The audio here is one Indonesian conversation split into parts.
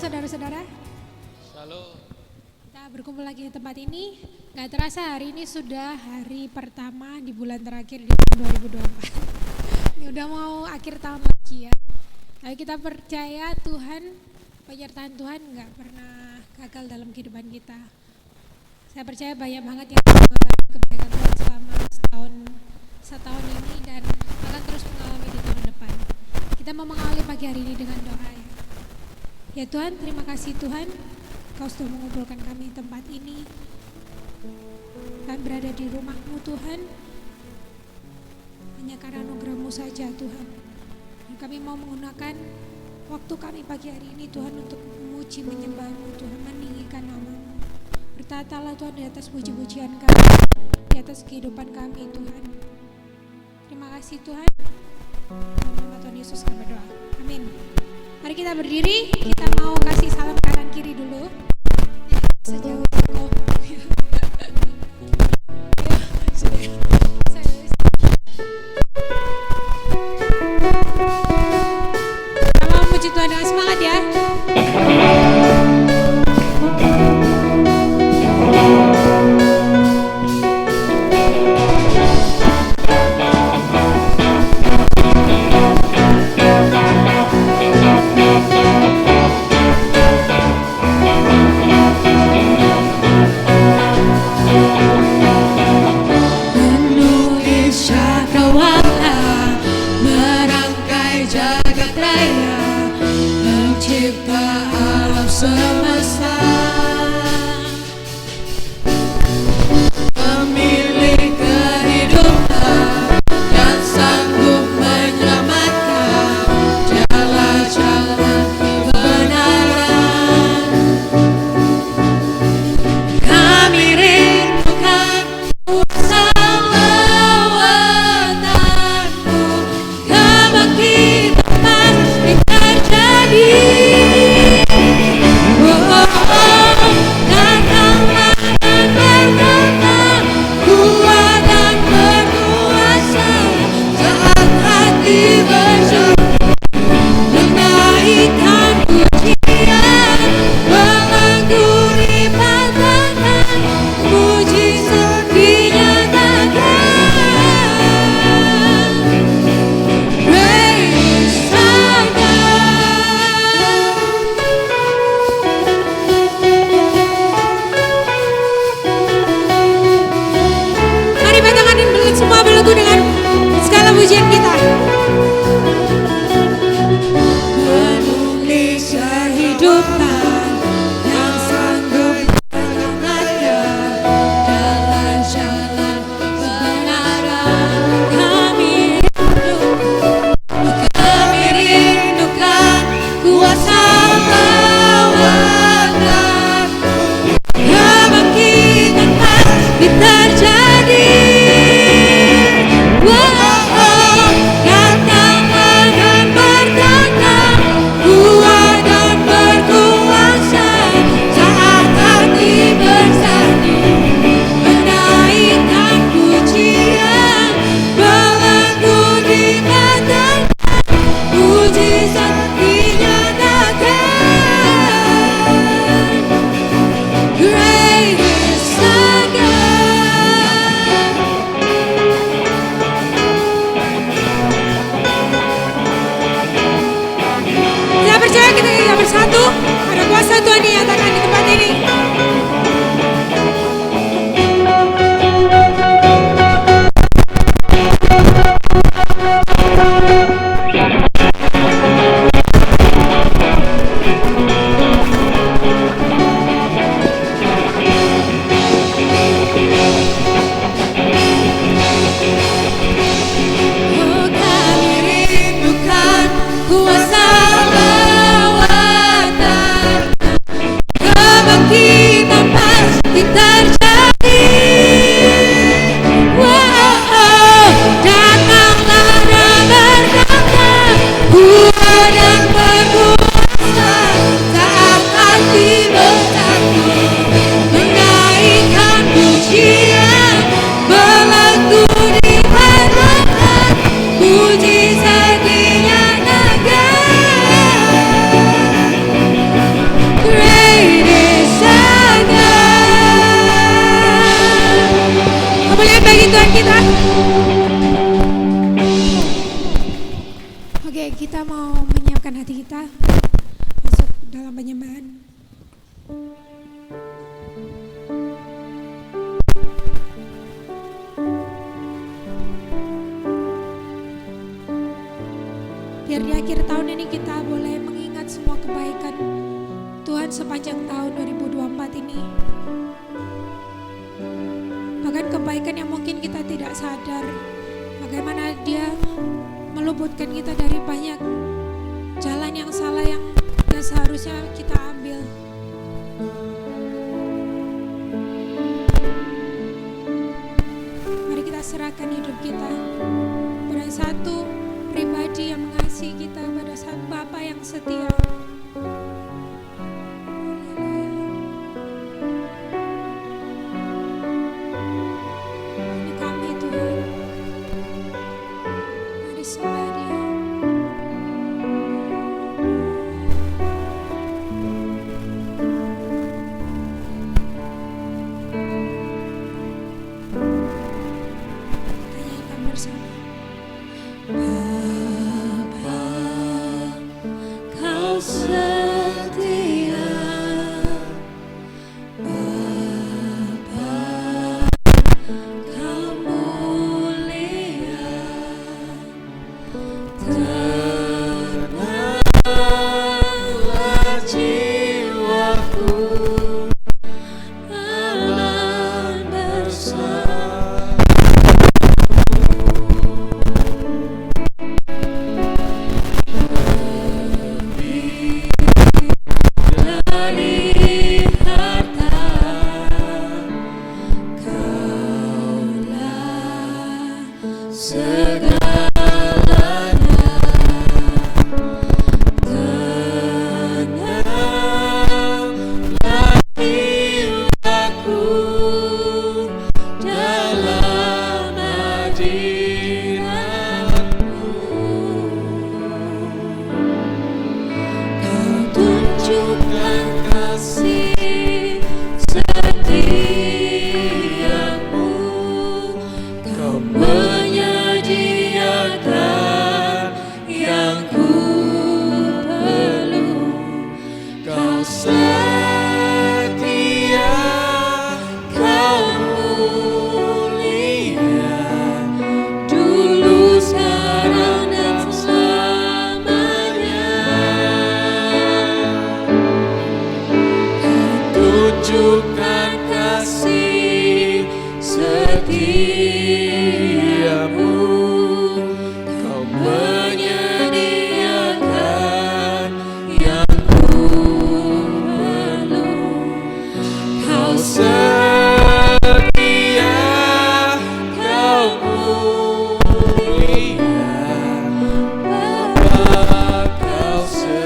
saudara-saudara. Shalom. Kita berkumpul lagi di tempat ini. Gak terasa hari ini sudah hari pertama di bulan terakhir di tahun 2024. Ini udah mau akhir tahun lagi ya. Tapi kita percaya Tuhan, penyertaan Tuhan gak pernah gagal dalam kehidupan kita. Saya percaya banyak banget yang mengalami kebaikan Tuhan selama setahun ini dan akan terus mengalami di tahun depan. Kita mau mengawali pagi hari ini dengan doa ya. Ya Tuhan, terima kasih Tuhan, Kau sudah mengumpulkan kami di tempat ini. Kami berada di rumah-Mu Tuhan, hanya karena anugerah-Mu saja Tuhan. Dan kami mau menggunakan waktu kami pagi hari ini Tuhan untuk memuji, menyembah-Mu Tuhan, meninggikan nama-Mu. Bertatalah Tuhan di atas puji-pujian kami, di atas kehidupan kami Tuhan. Terima kasih Tuhan. Dalam nama Tuhan Yesus kami berdoa. Amin. Mari kita berdiri, kita mau kasih salam kanan kiri dulu. Sejauh itu. Kita mau puji Tuhan dengan semangat ya. Kuasa lawatan dalam penyembahan. Biar di akhir tahun ini kita boleh mengingat semua kebaikan Tuhan sepanjang tahun 2024 ini. Bahkan kebaikan yang mungkin kita tidak sadar, bagaimana Dia meluputkan kita dari banyak jalan yang salah yang gak seharusnya kita ambil. Mari kita serahkan hidup kita pada satu pribadi yang mengasihi kita, pada satu Bapa yang setia. Ini kami Tuhan, mari sembah Dia. Nyanyikan bersama. Kau setia, Bapa, Kau mulia, tenanglah jiwaku, aman bersama. Dari harta, Kaulah segalanya, tenanglah jiwaku dalam hadirat-Mu. Kau tunjukkan kasih setiamu, Kau menyediakan yang ku perlu. Kau setia, Kau mulia, dulu, sekarang, dan selamanya. Tunjukkan kasih setiamu, Kau menyediakan yang ku perlu. Kau setia, Kau mulia, Bapa, Kau setia.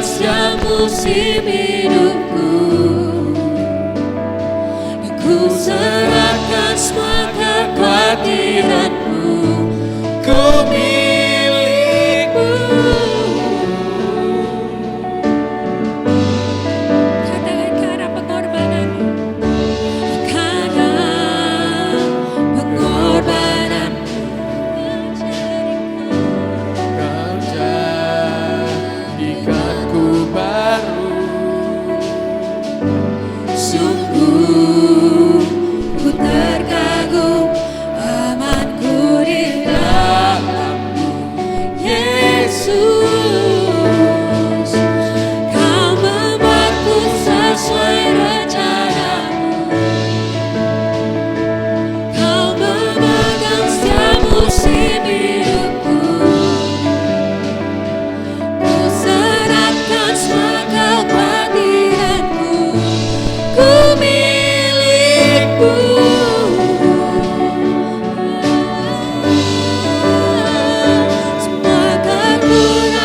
setiap musim hidupku. Ku serahkan semua kekhawatiranku, ku milikmu. Katakan karena pengorbananmu, karena pengorbananmu Kau jadikanku baru. sungguh ku terkagum amanku di dalammu, Yesus. Kau membuatku sesuai rencanamu, Kau memegang setiap musim hidupku. Ku serahkan semua kekhawatiranku, ku milikmu. Semua kekuranganku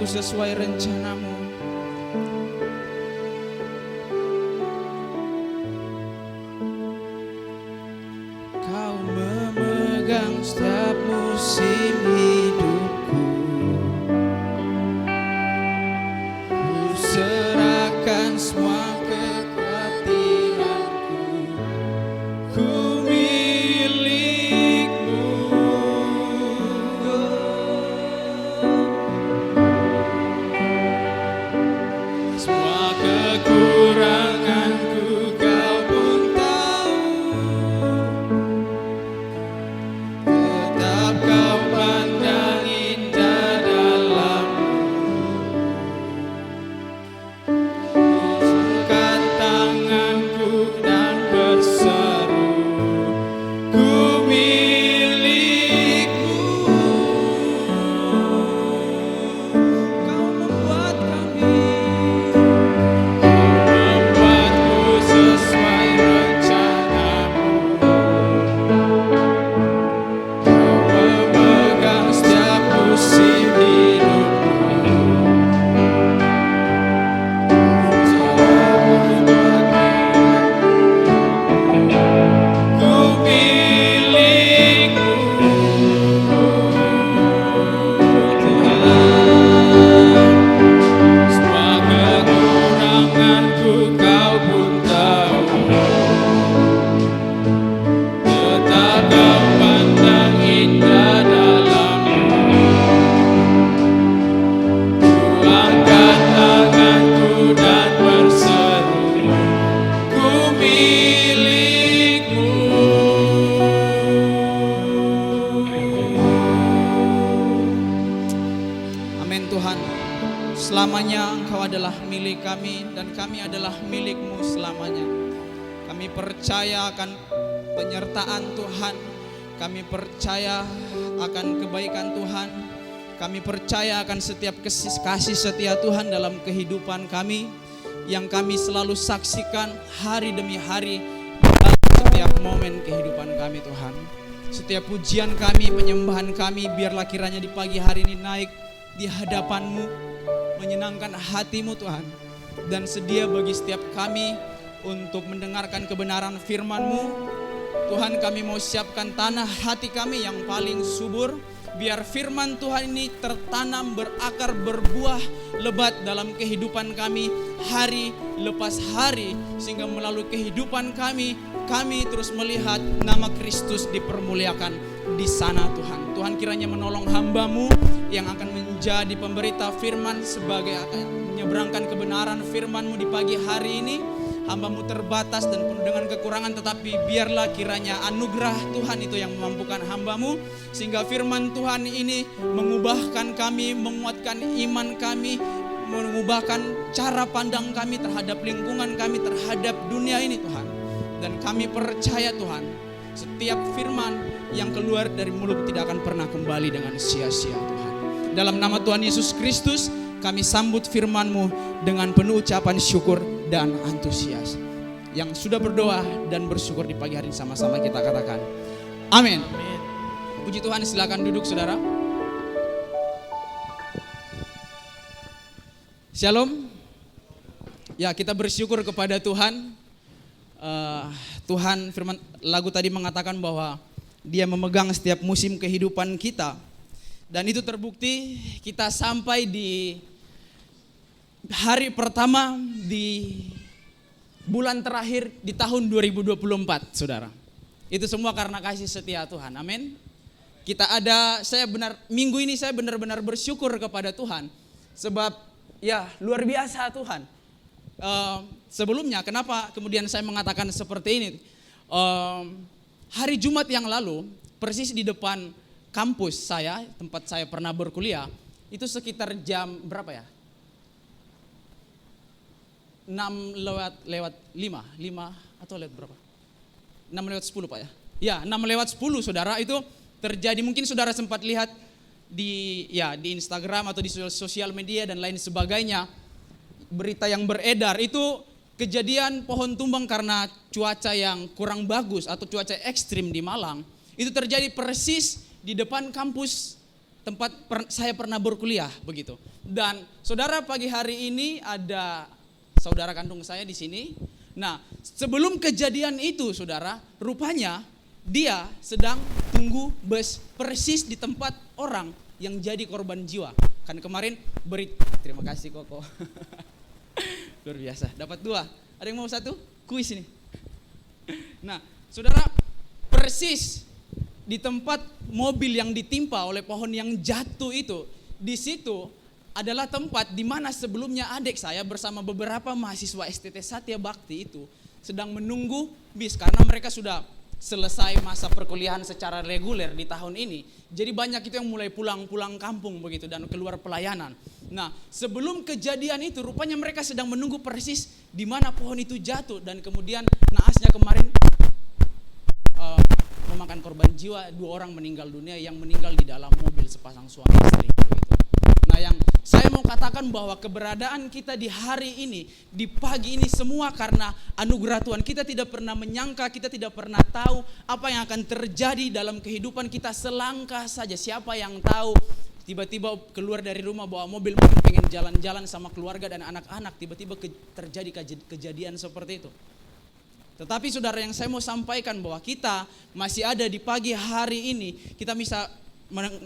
berlaku sesuai rencana-Mu. Kau memegang setiap musim hidupku. Ku serahkan semua kekhawatiranku. Ku milik-Mu. Semua kekuranganku Kau pun tahu. Tetap Kau pandang indah dalam-Mu. Angkat tanganku dan berseru, ku milik-Mu. Kau membuat kami, Kau membuatku sesuai rencana-Mu. Kau memegang setiap musim hidupku. Ku milik-Mu, Tuhan. Semua kekuranganku Kau pun tahu. Tetap Kau pandang indah dalam-Mu. Ku angkat tanganku dan berseru, ku milik-Mu. Amin Tuhan. Selamanya Engkau adalah milik kami dan kami adalah milik-Mu selamanya. Kami percaya akan penyertaan Tuhan. Kami percaya akan kebaikan Tuhan. Kami percaya akan setiap kasih setia Tuhan dalam kehidupan kami, yang kami selalu saksikan hari demi hari dalam setiap momen kehidupan kami Tuhan. Setiap pujian kami, penyembahan kami, biarlah kiranya di pagi hari ini naik di hadapan-Mu, menyenangkan hati-Mu Tuhan. Dan sedia bagi setiap kami untuk mendengarkan kebenaran firman-Mu. Tuhan, kami mau siapkan tanah hati kami yang paling subur. Biar firman Tuhan ini tertanam, berakar, berbuah lebat dalam kehidupan kami hari lepas hari. Sehingga melalui kehidupan kami terus melihat nama Kristus dipermuliakan di sana Tuhan. Tuhan kiranya menolong hamba-Mu yang akan menjadi pemberita firman sebagai akan menyeberangkan kebenaran firman-Mu di pagi hari ini. Hamba-Mu terbatas dan penuh dengan kekurangan, tetapi biarlah kiranya anugerah Tuhan itu yang memampukan hamba-Mu, sehingga firman Tuhan ini mengubahkan kami, menguatkan iman kami, mengubahkan cara pandang kami terhadap lingkungan kami, terhadap dunia ini Tuhan. Dan kami percaya Tuhan, setiap firman yang keluar dari mulut tidak akan pernah kembali dengan sia-sia Tuhan. Dalam nama Tuhan Yesus Kristus, kami sambut firman-Mu dengan penuh ucapan syukur dan antusias. Yang sudah berdoa dan bersyukur di pagi hari ini sama-sama kita katakan amin. Puji Tuhan, silakan duduk saudara. Shalom. Ya, kita bersyukur kepada Tuhan. Tuhan, firman lagu tadi mengatakan bahwa Dia memegang setiap musim kehidupan kita. Dan itu terbukti kita sampai di hari pertama di bulan terakhir di tahun 2024, saudara. Itu semua karena kasih setia Tuhan, amin. Minggu ini saya benar-benar bersyukur kepada Tuhan. Sebab ya luar biasa Tuhan. Sebelumnya kenapa kemudian saya mengatakan seperti ini. Hari Jumat yang lalu, persis di depan kampus saya, tempat saya pernah berkuliah, itu sekitar jam berapa ya? 6 lewat 5 atau lewat berapa? 6 lewat 10 Pak ya? Ya 6 lewat 10 saudara, itu terjadi, mungkin saudara sempat lihat di Instagram atau di sosial media dan lain sebagainya. Berita yang beredar itu kejadian pohon tumbang karena cuaca yang kurang bagus atau cuaca ekstrim di Malang. Itu terjadi persis di depan kampus saya pernah berkuliah begitu. Dan saudara, pagi hari ini ada saudara kandung saya di sini. Nah, sebelum kejadian itu saudara, rupanya dia sedang tunggu bus persis di tempat orang yang jadi korban jiwa. Kan kemarin terima kasih Koko. Luar biasa, dapat 2. Ada yang mau 1? Kuis ini. Nah, saudara, persis di tempat mobil yang ditimpa oleh pohon yang jatuh itu, di situ adalah tempat di mana sebelumnya adik saya bersama beberapa mahasiswa STT Satya Bakti itu sedang menunggu bis karena mereka sudah selesai masa perkuliahan secara reguler di tahun ini. Jadi banyak itu yang mulai pulang kampung begitu dan keluar pelayanan. Nah, sebelum kejadian itu rupanya mereka sedang menunggu persis di mana pohon itu jatuh dan kemudian naasnya kemarin memakan korban jiwa, 2 orang meninggal dunia yang meninggal di dalam mobil sepasang suami istri begitu. Nah, yang saya mau katakan bahwa keberadaan kita di hari ini, di pagi ini semua karena anugerah Tuhan. Kita tidak pernah menyangka, kita tidak pernah tahu apa yang akan terjadi dalam kehidupan kita selangkah saja. Siapa yang tahu tiba-tiba keluar dari rumah bawa mobil mungkin pengen jalan-jalan sama keluarga dan anak-anak, tiba-tiba terjadi kejadian seperti itu. Tetapi saudara, yang saya mau sampaikan bahwa kita masih ada di pagi hari ini, kita bisa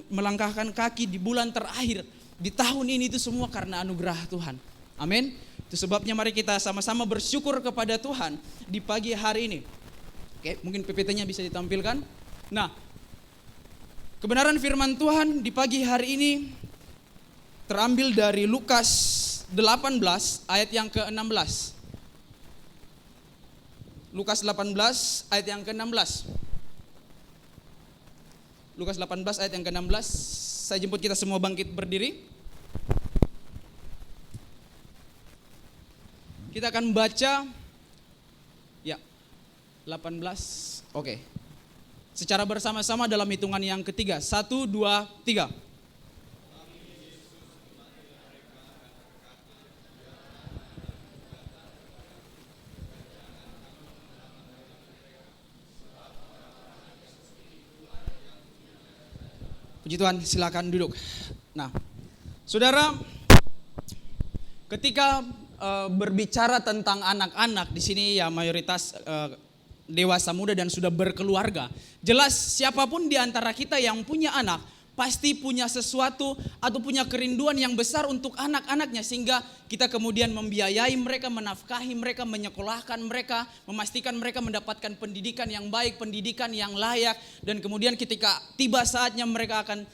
melangkahkan kaki di bulan terakhir di tahun ini, itu semua karena anugerah Tuhan. Amin. Itu sebabnya mari kita sama-sama bersyukur kepada Tuhan di pagi hari ini. Oke, mungkin PPT-nya bisa ditampilkan. Nah, kebenaran firman Tuhan di pagi hari ini terambil dari Lukas 18 ayat yang ke-16. Lukas 18 ayat yang ke-16. Lukas 18 ayat yang ke-16. Saya jemput kita semua bangkit berdiri. Kita akan baca ya 18. Oke. Secara bersama-sama dalam hitungan yang ketiga. 1, 2, 3. Puji Tuhan, silakan duduk. Nah, saudara, ketika berbicara tentang anak-anak di sini ya mayoritas dewasa muda dan sudah berkeluarga. Jelas siapapun di antara kita yang punya anak pasti punya sesuatu atau punya kerinduan yang besar untuk anak-anaknya, sehingga kita kemudian membiayai mereka, menafkahi mereka, menyekolahkan mereka, memastikan mereka mendapatkan pendidikan yang baik, pendidikan yang layak, dan kemudian ketika tiba saatnya mereka akan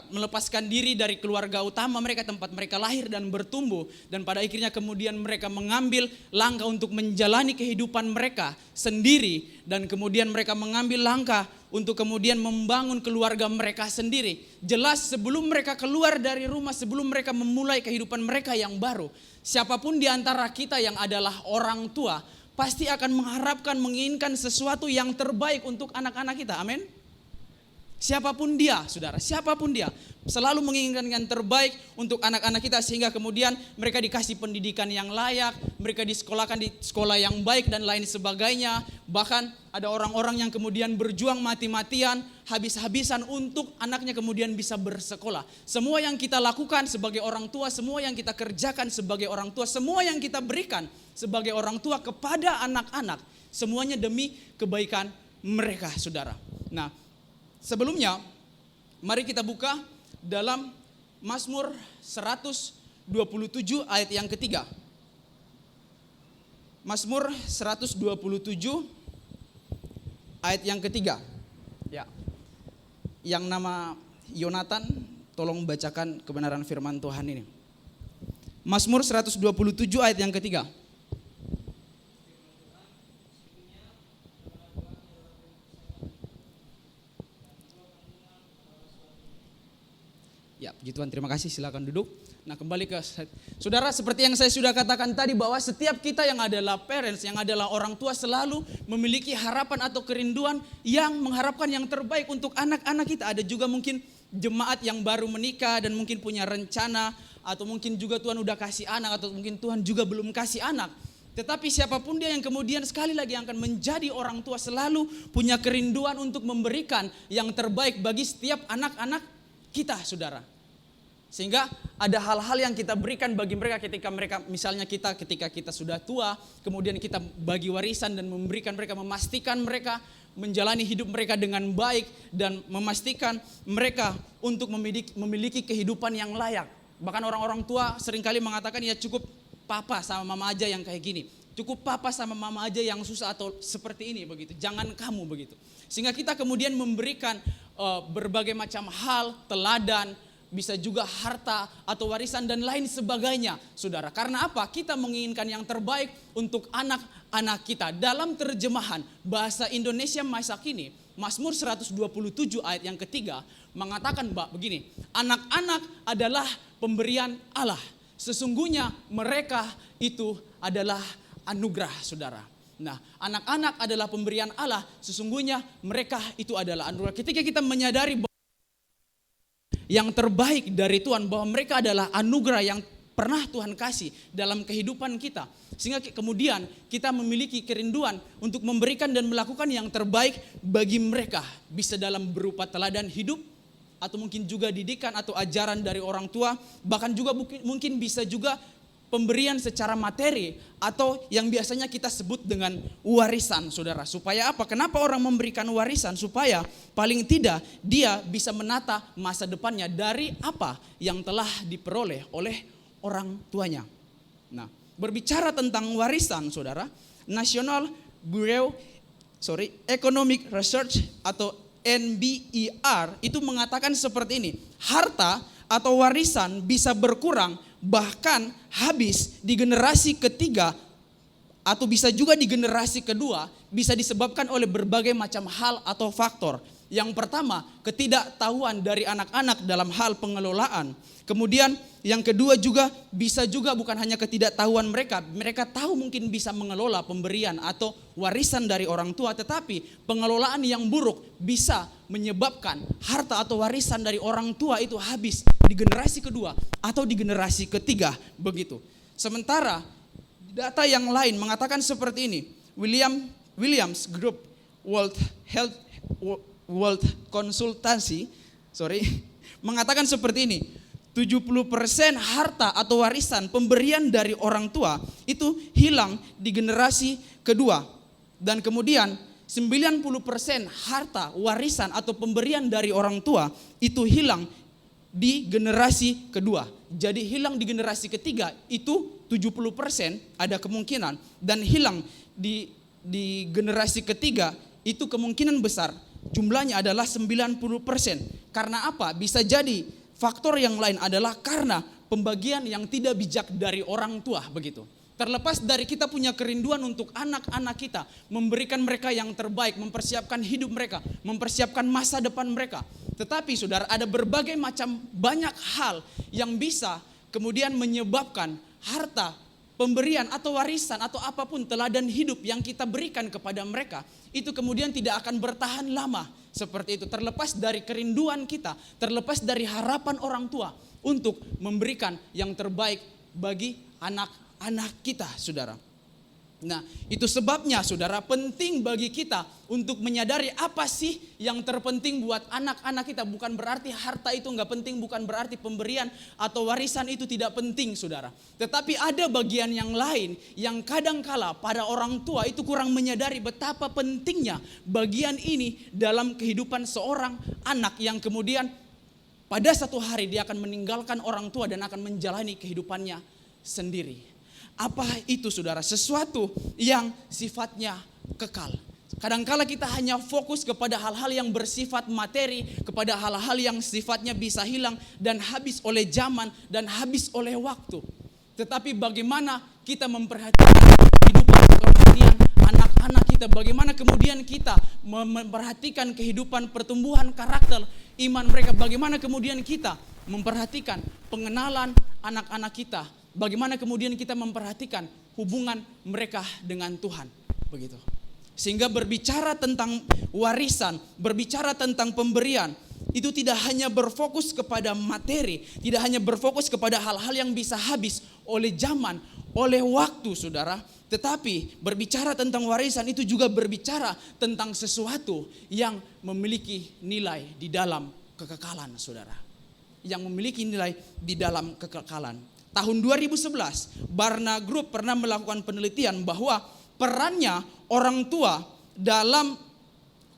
melepaskan diri dari keluarga utama mereka, tempat mereka lahir dan bertumbuh, dan pada akhirnya kemudian mereka mengambil langkah untuk menjalani kehidupan mereka sendiri, dan kemudian mereka mengambil langkah untuk kemudian membangun keluarga mereka sendiri. Jelas sebelum mereka keluar dari rumah, sebelum mereka memulai kehidupan mereka yang baru, siapapun di antara kita yang adalah orang tua pasti akan mengharapkan, menginginkan sesuatu yang terbaik untuk anak-anak kita. Amin. Siapapun dia, saudara, siapapun dia selalu menginginkan yang terbaik untuk anak-anak kita, sehingga kemudian mereka dikasih pendidikan yang layak, mereka disekolahkan di sekolah yang baik dan lain sebagainya. Bahkan ada orang-orang yang kemudian berjuang mati-matian, habis-habisan untuk anaknya kemudian bisa bersekolah. Semua yang kita lakukan sebagai orang tua, semua yang kita kerjakan sebagai orang tua, semua yang kita berikan sebagai orang tua kepada anak-anak, semuanya demi kebaikan mereka, saudara. Nah, sebelumnya, mari kita buka dalam Mazmur 127 ayat yang ketiga. Mazmur 127 ayat yang ketiga. Ya. Yang nama Yonatan, tolong bacakan kebenaran firman Tuhan ini. Mazmur 127 ayat yang ketiga. Ya, puji Tuhan, terima kasih, silakan duduk. Nah, kembali ke saudara, seperti yang saya sudah katakan tadi, bahwa setiap kita yang adalah parents, yang adalah orang tua, selalu memiliki harapan atau kerinduan yang mengharapkan yang terbaik untuk anak-anak kita. Ada juga mungkin jemaat yang baru menikah dan mungkin punya rencana, atau mungkin juga Tuhan udah kasih anak, atau mungkin Tuhan juga belum kasih anak. Tetapi siapapun dia yang kemudian sekali lagi akan menjadi orang tua selalu punya kerinduan untuk memberikan yang terbaik bagi setiap anak-anak kita, saudara. Sehingga ada hal-hal yang kita berikan bagi mereka misalnya ketika kita sudah tua, kemudian kita bagi warisan dan memberikan mereka, memastikan mereka menjalani hidup mereka dengan baik dan memastikan mereka untuk memiliki kehidupan yang layak. Bahkan orang-orang tua seringkali mengatakan ya cukup papa sama mama aja yang kayak gini. Cukup papa sama mama aja yang susah atau seperti ini begitu. Jangan kamu begitu. Sehingga kita kemudian memberikan berbagai macam hal, teladan, bisa juga harta atau warisan dan lain sebagainya, saudara. Karena apa? Kita menginginkan yang terbaik untuk anak-anak kita. Dalam terjemahan bahasa Indonesia masa kini, Mazmur 127 ayat yang ketiga mengatakan begini, anak-anak adalah pemberian Allah. Sesungguhnya mereka itu adalah anugerah, saudara. Nah, anak-anak adalah pemberian Allah. Sesungguhnya mereka itu adalah anugerah. Ketika kita menyadari yang terbaik dari Tuhan, bahwa mereka adalah anugerah yang pernah Tuhan kasih dalam kehidupan kita, sehingga kemudian kita memiliki kerinduan untuk memberikan dan melakukan yang terbaik bagi mereka, bisa dalam berupa teladan hidup, atau mungkin juga didikan atau ajaran dari orang tua, bahkan juga mungkin bisa juga pemberian secara materi atau yang biasanya kita sebut dengan warisan, saudara. Supaya apa? Kenapa orang memberikan warisan? Supaya paling tidak dia bisa menata masa depannya dari apa yang telah diperoleh oleh orang tuanya. Nah, berbicara tentang warisan, saudara, National Bureau Economic Research atau NBER itu mengatakan seperti ini, harta atau warisan bisa berkurang bahkan habis di generasi ketiga atau bisa juga di generasi kedua, bisa disebabkan oleh berbagai macam hal atau faktor. Yang pertama, ketidaktahuan dari anak-anak dalam hal pengelolaan. Kemudian yang kedua juga bisa juga bukan hanya ketidaktahuan mereka tahu mungkin bisa mengelola pemberian atau warisan dari orang tua, tetapi pengelolaan yang buruk bisa menyebabkan harta atau warisan dari orang tua itu habis di generasi kedua atau di generasi ketiga begitu. Sementara data yang lain mengatakan seperti ini. Williams Group World Consultancy mengatakan seperti ini. 70% harta atau warisan pemberian dari orang tua itu hilang di generasi kedua. Dan kemudian 90% harta warisan atau pemberian dari orang tua itu hilang di generasi kedua. Jadi hilang di generasi ketiga itu 70% ada kemungkinan. Dan hilang di generasi ketiga itu kemungkinan besar jumlahnya adalah 90%. Karena apa? Bisa jadi faktor yang lain adalah karena pembagian yang tidak bijak dari orang tua begitu. Terlepas dari kita punya kerinduan untuk anak-anak kita, memberikan mereka yang terbaik, mempersiapkan hidup mereka, mempersiapkan masa depan mereka. Tetapi saudara, ada berbagai macam banyak hal yang bisa kemudian menyebabkan harta, pemberian atau warisan atau apapun teladan hidup yang kita berikan kepada mereka itu kemudian tidak akan bertahan lama seperti itu. Terlepas dari kerinduan kita, terlepas dari harapan orang tua untuk memberikan yang terbaik bagi anak-anak kita, saudara. Nah, itu sebabnya saudara penting bagi kita untuk menyadari apa sih yang terpenting buat anak-anak kita. Bukan berarti harta itu enggak penting, bukan berarti pemberian atau warisan itu tidak penting, saudara. Tetapi ada bagian yang lain yang kadangkala pada orang tua itu kurang menyadari betapa pentingnya bagian ini dalam kehidupan seorang anak yang kemudian pada satu hari dia akan meninggalkan orang tua dan akan menjalani kehidupannya sendiri. Apa itu, saudara? Sesuatu yang sifatnya kekal. Kadangkala kita hanya fokus kepada hal-hal yang bersifat materi, kepada hal-hal yang sifatnya bisa hilang dan habis oleh zaman dan habis oleh waktu. Tetapi bagaimana kita memperhatikan kehidupan kemudian anak-anak kita, bagaimana kemudian kita memperhatikan kehidupan pertumbuhan karakter iman mereka, bagaimana kemudian kita memperhatikan pengenalan anak-anak kita, bagaimana kemudian kita memperhatikan hubungan mereka dengan Tuhan, begitu. Sehingga berbicara tentang warisan, berbicara tentang pemberian, itu tidak hanya berfokus kepada materi, tidak hanya berfokus kepada hal-hal yang bisa habis oleh zaman, oleh waktu, saudara. Tetapi berbicara tentang warisan itu juga berbicara tentang sesuatu yang memiliki nilai di dalam kekekalan, saudara. Yang memiliki nilai di dalam kekekalan. Tahun 2011, Barna Group pernah melakukan penelitian bahwa perannya orang tua dalam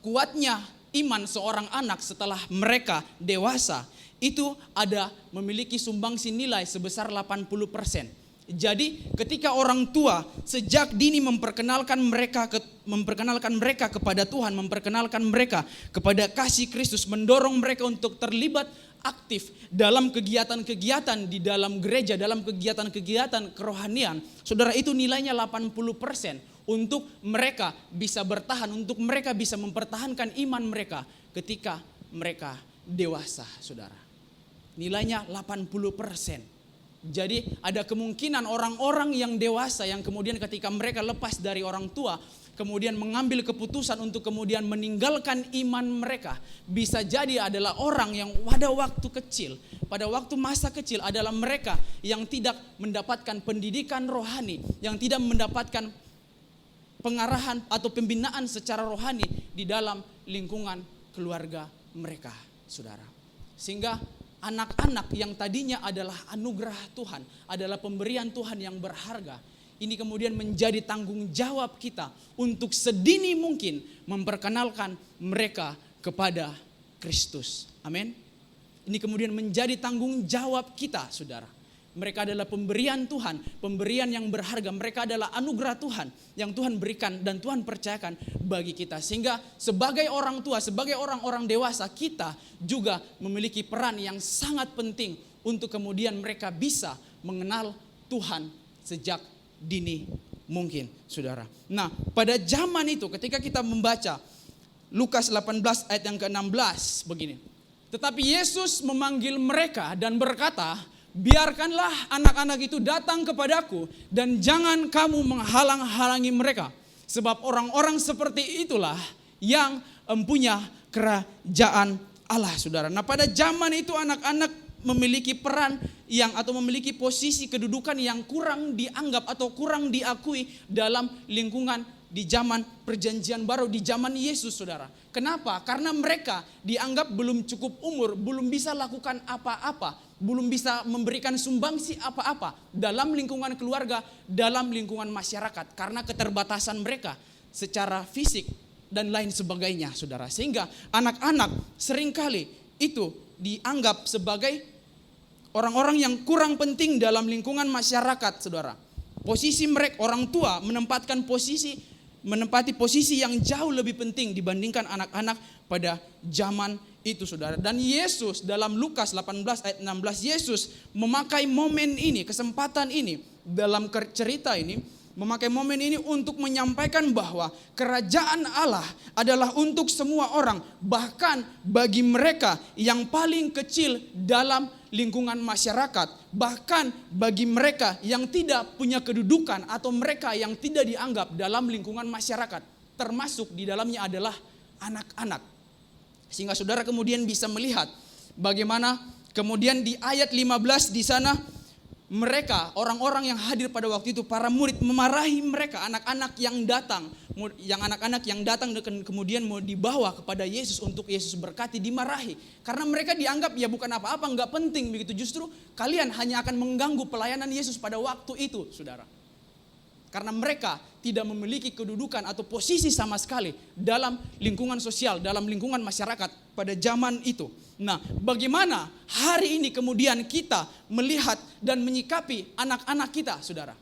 kuatnya iman seorang anak setelah mereka dewasa itu ada memiliki sumbangsi nilai sebesar 80%. Jadi ketika orang tua sejak dini memperkenalkan mereka kepada Tuhan, memperkenalkan mereka kepada kasih Kristus, mendorong mereka untuk terlibat aktif dalam kegiatan-kegiatan di dalam gereja, dalam kegiatan-kegiatan kerohanian, saudara, itu nilainya 80% untuk mereka bisa bertahan, untuk mereka bisa mempertahankan iman mereka ketika mereka dewasa, saudara. Nilainya 80%. Jadi ada kemungkinan orang-orang yang dewasa yang kemudian ketika mereka lepas dari orang tua, kemudian mengambil keputusan untuk kemudian meninggalkan iman mereka, bisa jadi adalah orang yang pada waktu kecil, pada waktu masa kecil adalah mereka yang tidak mendapatkan pendidikan rohani, yang tidak mendapatkan pengarahan atau pembinaan secara rohani di dalam lingkungan keluarga mereka, saudara. Sehingga anak-anak yang tadinya adalah anugerah Tuhan, adalah pemberian Tuhan yang berharga, ini kemudian menjadi tanggung jawab kita untuk sedini mungkin memperkenalkan mereka kepada Kristus. Amin. Ini kemudian menjadi tanggung jawab kita, saudara. Mereka adalah pemberian Tuhan, pemberian yang berharga. Mereka adalah anugerah Tuhan yang Tuhan berikan dan Tuhan percayakan bagi kita. Sehingga sebagai orang tua, sebagai orang-orang dewasa, kita juga memiliki peran yang sangat penting untuk kemudian mereka bisa mengenal Tuhan sejak dini mungkin, saudara. Nah, pada zaman itu ketika kita membaca Lukas 18 ayat yang ke-16 begini. Tetapi Yesus memanggil mereka dan berkata, biarkanlah anak-anak itu datang kepadaku dan jangan kamu menghalang-halangi mereka. Sebab orang-orang seperti itulah yang mempunyai kerajaan Allah, saudara. Nah, pada zaman itu anak-anak memiliki peran yang atau memiliki posisi kedudukan yang kurang dianggap atau kurang diakui dalam lingkungan di zaman perjanjian baru, di zaman Yesus, saudara. Kenapa? Karena mereka dianggap belum cukup umur, belum bisa lakukan apa-apa, belum bisa memberikan sumbangsi apa-apa dalam lingkungan keluarga, dalam lingkungan masyarakat. Karena keterbatasan mereka secara fisik dan lain sebagainya, saudara. Sehingga anak-anak seringkali itu dianggap sebagai orang-orang yang kurang penting dalam lingkungan masyarakat, saudara. Posisi mereka, orang tua menempati posisi yang jauh lebih penting dibandingkan anak-anak pada zaman itu, saudara. Dan Yesus dalam Lukas 18 ayat 16, Yesus memakai momen ini, kesempatan ini, dalam cerita ini, memakai momen ini untuk menyampaikan bahwa kerajaan Allah adalah untuk semua orang, bahkan bagi mereka yang paling kecil dalam lingkungan masyarakat, bahkan bagi mereka yang tidak punya kedudukan atau mereka yang tidak dianggap dalam lingkungan masyarakat, termasuk di dalamnya adalah anak-anak. Sehingga saudara kemudian bisa melihat bagaimana kemudian di ayat 15 di sana mereka, orang-orang yang hadir pada waktu itu, para murid memarahi mereka, anak-anak yang datang dan kemudian mau dibawa kepada Yesus untuk Yesus berkati, dimarahi. Karena mereka dianggap ya bukan apa-apa, enggak penting begitu. Justru kalian hanya akan mengganggu pelayanan Yesus pada waktu itu, saudara. Karena mereka tidak memiliki kedudukan atau posisi sama sekali dalam lingkungan sosial, dalam lingkungan masyarakat pada zaman itu. Nah, bagaimana hari ini kemudian kita melihat dan menyikapi anak-anak kita, saudara?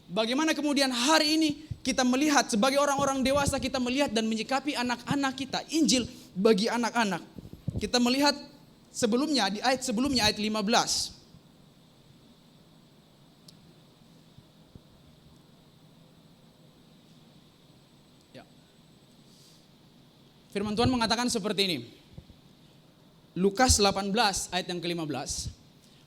Bagaimana kemudian hari ini kita melihat sebagai orang-orang dewasa, kita melihat dan menyikapi anak-anak kita, Injil bagi anak-anak. Kita melihat sebelumnya, di ayat sebelumnya, ayat 15. Firman Tuhan mengatakan seperti ini. Lukas 18 ayat yang ke-15.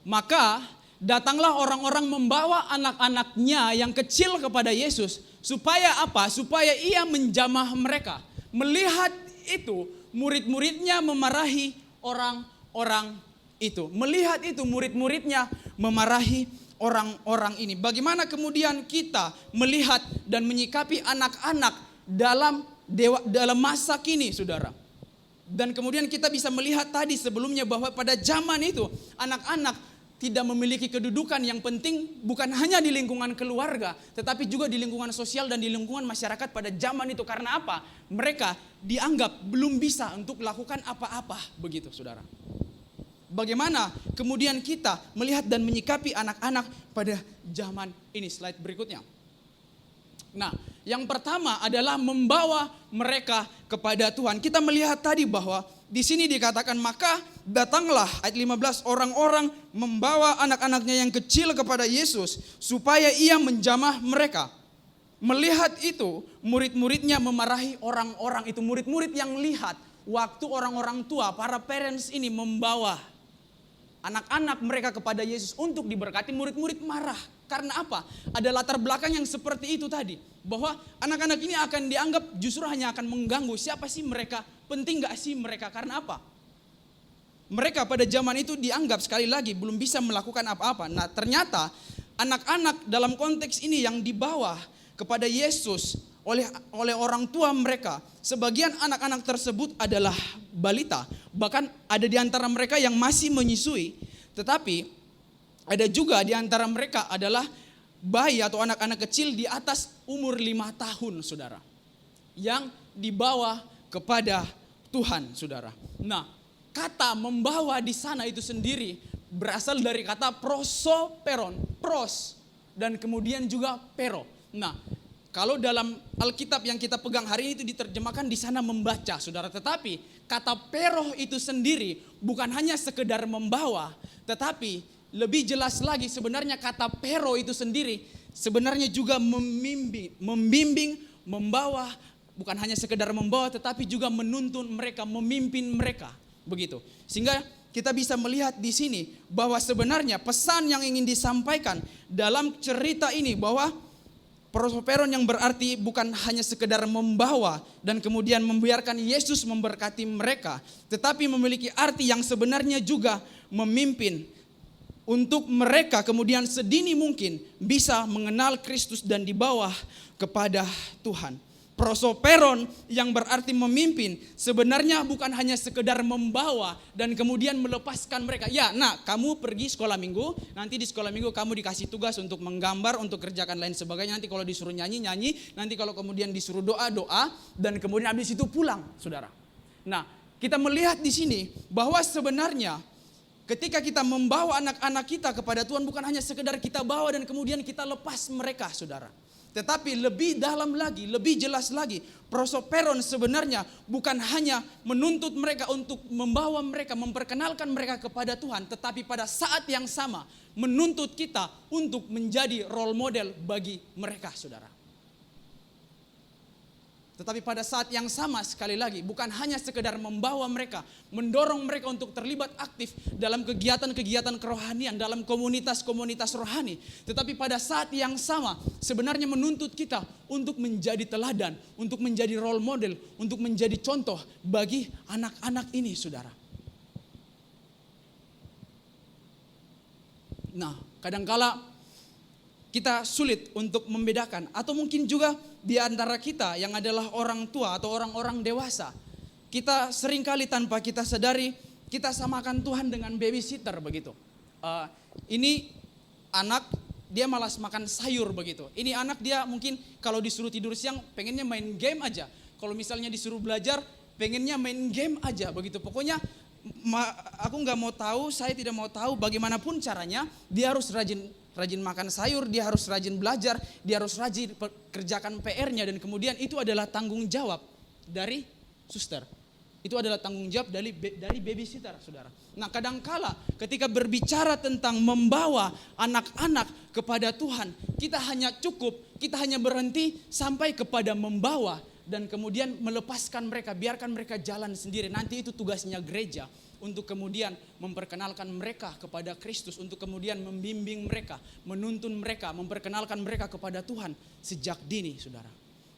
Maka datanglah orang-orang membawa anak-anaknya yang kecil kepada Yesus. Supaya apa? Supaya ia menjamah mereka. Melihat itu, murid-muridnya memarahi orang-orang itu. Melihat itu, murid-muridnya memarahi orang-orang ini. Bagaimana kemudian kita melihat dan menyikapi anak-anak dalam masa kini, saudara. Dan kemudian kita bisa melihat tadi sebelumnya bahwa pada zaman itu anak-anak tidak memiliki kedudukan yang penting bukan hanya di lingkungan keluarga, tetapi juga di lingkungan sosial dan di lingkungan masyarakat pada zaman itu. Karena apa? Mereka dianggap belum bisa untuk melakukan apa-apa, begitu saudara. Bagaimana kemudian kita melihat dan menyikapi anak-anak pada zaman ini? Slide berikutnya. Nah, yang pertama adalah membawa mereka kepada Tuhan. Kita melihat tadi bahwa di sini dikatakan, maka datanglah ayat 15 orang-orang membawa anak-anaknya yang kecil kepada Yesus supaya ia menjamah mereka. Melihat itu, murid-muridnya memarahi orang-orang itu. Murid-murid yang lihat waktu orang-orang tua, para parents ini membawa anak-anak mereka kepada Yesus untuk diberkati, murid-murid marah. Karena apa? Ada latar belakang yang seperti itu tadi. Bahwa anak-anak ini akan dianggap justru hanya akan mengganggu. Siapa sih mereka? Penting gak sih mereka? Karena apa? Mereka pada zaman itu dianggap sekali lagi belum bisa melakukan apa-apa. Nah, ternyata anak-anak dalam konteks ini yang dibawa kepada Yesus oleh orang tua mereka. Sebagian anak-anak tersebut adalah balita. Bahkan ada di antara mereka yang masih menyusui. Tetapi ada juga di antara mereka adalah bayi atau anak-anak kecil di atas umur 5 tahun, saudara. Yang dibawa kepada Tuhan, saudara. Nah, kata membawa di sana itu sendiri berasal dari kata prosoperon, pros, dan kemudian juga pero. Nah, kalau dalam Alkitab yang kita pegang hari ini itu diterjemahkan di sana membaca, saudara. Tetapi kata pero itu sendiri bukan hanya sekedar membawa, tetapi lebih jelas lagi sebenarnya kata pero itu sendiri sebenarnya juga membimbing, membawa, bukan hanya sekedar membawa tetapi juga menuntun mereka, memimpin mereka, begitu. Sehingga kita bisa melihat di sini bahwa sebenarnya pesan yang ingin disampaikan dalam cerita ini bahwa prosoperon yang berarti bukan hanya sekedar membawa dan kemudian membiarkan Yesus memberkati mereka, tetapi memiliki arti yang sebenarnya juga memimpin untuk mereka kemudian sedini mungkin bisa mengenal Kristus dan dibawa kepada Tuhan. Prosoperon yang berarti memimpin sebenarnya bukan hanya sekedar membawa dan kemudian melepaskan mereka. Ya, nah kamu pergi sekolah minggu, nanti di sekolah minggu kamu dikasih tugas untuk menggambar, untuk kerjakan lain sebagainya. Nanti kalau disuruh nyanyi, nanti kalau kemudian disuruh doa, dan kemudian habis itu pulang, saudara. Nah, kita melihat di sini bahwa sebenarnya ketika kita membawa anak-anak kita kepada Tuhan bukan hanya sekedar kita bawa dan kemudian kita lepas mereka, saudara. Tetapi lebih dalam lagi, lebih jelas lagi, prosoperon sebenarnya bukan hanya menuntut mereka untuk membawa mereka, memperkenalkan mereka kepada Tuhan, tetapi pada saat yang sama menuntut kita untuk menjadi role model bagi mereka, saudara. Tetapi pada saat yang sama sekali lagi bukan hanya sekedar membawa mereka, mendorong mereka untuk terlibat aktif dalam kegiatan-kegiatan kerohanian, dalam komunitas-komunitas rohani. Tetapi pada saat yang sama sebenarnya menuntut kita untuk menjadi teladan, untuk menjadi role model, untuk menjadi contoh bagi anak-anak ini, saudara. Nah, kadangkala kita sulit untuk membedakan, atau mungkin juga di antara kita yang adalah orang tua atau orang-orang dewasa, kita seringkali tanpa kita sadari kita samakan Tuhan dengan babysitter, begitu. Ini anak dia malas makan sayur, begitu. Ini anak dia mungkin kalau disuruh tidur siang pengennya main game aja. Kalau misalnya disuruh belajar pengennya main game aja, begitu. Pokoknya aku nggak mau tahu, saya tidak mau tahu bagaimanapun caranya dia harus rajin makan sayur, dia harus rajin belajar, dia harus rajin kerjakan PR-nya, dan kemudian itu adalah tanggung jawab dari suster. Itu adalah tanggung jawab dari babysitter, saudara. Nah, kadangkala ketika berbicara tentang membawa anak-anak kepada Tuhan, kita hanya berhenti sampai kepada membawa dan kemudian melepaskan mereka, biarkan mereka jalan sendiri. Nanti itu tugasnya gereja untuk kemudian memperkenalkan mereka kepada Kristus, untuk kemudian membimbing mereka, menuntun mereka, memperkenalkan mereka kepada Tuhan sejak dini, saudara.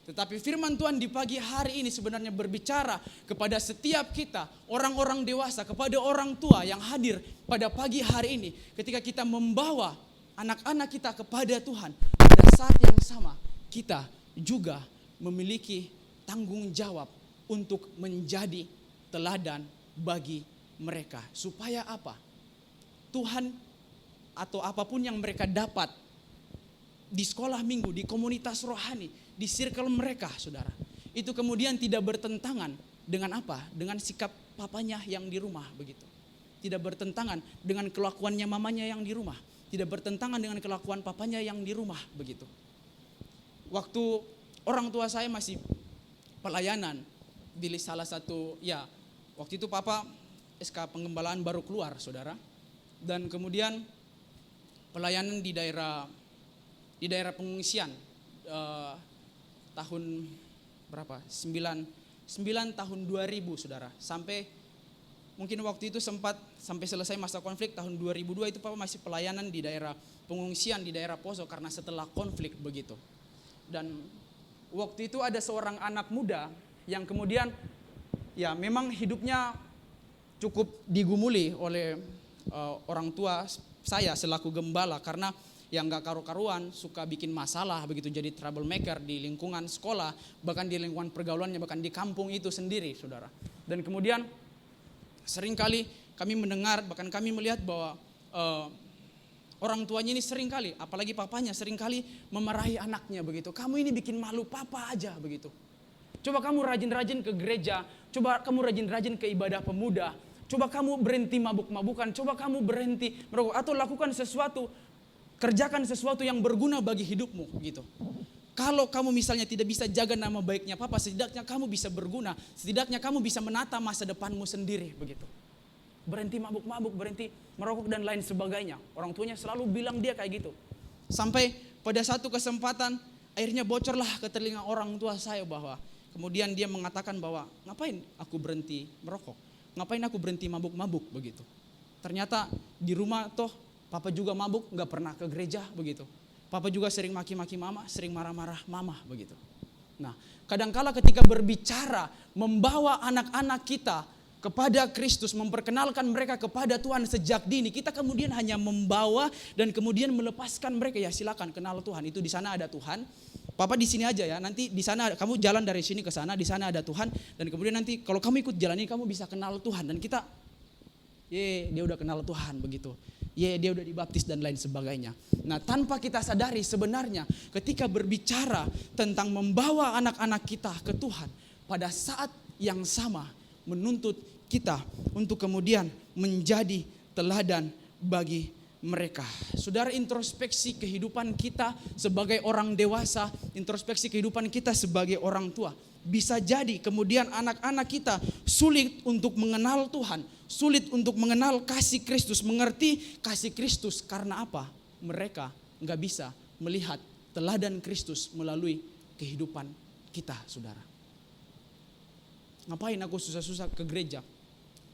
Tetapi firman Tuhan di pagi hari ini sebenarnya berbicara kepada setiap kita, orang-orang dewasa, kepada orang tua yang hadir pada pagi hari ini. Ketika kita membawa anak-anak kita kepada Tuhan, pada saat yang sama kita juga memiliki tanggung jawab untuk menjadi teladan bagi mereka. Supaya apa? Tuhan atau apapun yang mereka dapat di sekolah minggu, di komunitas rohani, di circle mereka, saudara, itu kemudian tidak bertentangan dengan apa? Dengan sikap papanya yang di rumah begitu. Tidak bertentangan dengan kelakuannya mamanya yang di rumah. Tidak bertentangan dengan kelakuan papanya yang di rumah begitu. Waktu orang tua saya masih pelayanan di salah satu, ya waktu itu papa SK pengembalaan baru keluar, saudara. Dan kemudian pelayanan di daerah pengungsian tahun berapa? 9 tahun 2000, saudara. Sampai mungkin waktu itu sampai selesai masa konflik tahun 2002 itu papa masih pelayanan di daerah pengungsian di daerah Poso karena setelah konflik begitu. Dan waktu itu ada seorang anak muda yang kemudian ya memang hidupnya cukup digumuli oleh orang tua saya selaku gembala karena yang gak karu-karuan, suka bikin masalah begitu, jadi troublemaker di lingkungan sekolah, bahkan di lingkungan pergaulannya, bahkan di kampung itu sendiri, saudara. Dan kemudian seringkali kami mendengar, bahkan kami melihat bahwa orang tuanya ini seringkali, apalagi papanya seringkali memarahi anaknya begitu. Kamu ini bikin malu papa aja begitu. Coba kamu rajin-rajin ke gereja, coba kamu rajin-rajin ke ibadah pemuda, coba kamu berhenti mabuk-mabukan, coba kamu berhenti merokok, atau lakukan sesuatu, kerjakan sesuatu yang berguna bagi hidupmu gitu. Kalau kamu misalnya tidak bisa jaga nama baiknya papa, setidaknya kamu bisa berguna, setidaknya kamu bisa menata masa depanmu sendiri begitu. Berhenti mabuk-mabuk, berhenti merokok dan lain sebagainya. Orang tuanya selalu bilang dia kayak gitu. Sampai pada satu kesempatan akhirnya bocorlah ke telinga orang tua saya bahwa kemudian dia mengatakan bahwa ngapain aku berhenti merokok, ngapain aku berhenti mabuk-mabuk begitu. Ternyata di rumah toh papa juga mabuk, gak pernah ke gereja begitu. Papa juga sering maki-maki mama, sering marah-marah mama begitu. Nah, kadangkala ketika berbicara membawa anak-anak kita kepada Kristus, memperkenalkan mereka kepada Tuhan sejak dini, kita kemudian hanya membawa dan kemudian melepaskan mereka, ya silakan kenal Tuhan, itu di sana ada Tuhan. Papa di sini aja ya, nanti di sana kamu jalan dari sini ke sana, di sana ada Tuhan, dan kemudian nanti kalau kamu ikut jalan ini kamu bisa kenal Tuhan. Dan kita, dia udah kenal Tuhan begitu. Dia udah dibaptis dan lain sebagainya. Nah, tanpa kita sadari sebenarnya ketika berbicara tentang membawa anak-anak kita ke Tuhan, pada saat yang sama menuntut kita untuk kemudian menjadi teladan bagi mereka. Saudara, introspeksi kehidupan kita sebagai orang dewasa, introspeksi kehidupan kita sebagai orang tua. Bisa jadi kemudian anak-anak kita sulit untuk mengenal Tuhan, sulit untuk mengenal kasih Kristus, mengerti kasih Kristus. Karena apa? Mereka gak bisa melihat teladan Kristus melalui kehidupan kita, saudara. Ngapain aku susah-susah ke gereja?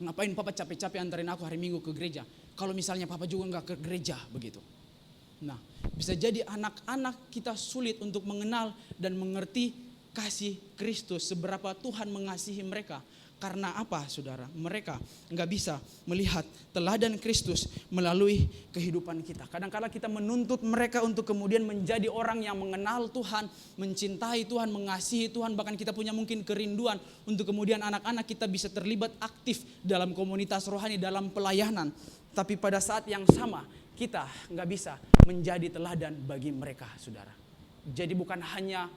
Ngapain papa capek-capek antarin aku hari Minggu ke gereja? Kalau misalnya papa juga gak ke gereja begitu. Nah, bisa jadi anak-anak kita sulit untuk mengenal dan mengerti kasih Kristus, seberapa Tuhan mengasihi mereka. Karena apa, saudara? Mereka nggak bisa melihat teladan Kristus melalui kehidupan kita. Kadang-kala kita menuntut mereka untuk kemudian menjadi orang yang mengenal Tuhan, mencintai Tuhan, mengasihi Tuhan. Bahkan kita punya mungkin kerinduan untuk kemudian anak-anak kita bisa terlibat aktif dalam komunitas rohani, dalam pelayanan. Tapi pada saat yang sama kita nggak bisa menjadi teladan bagi mereka, saudara. Jadi bukan hanya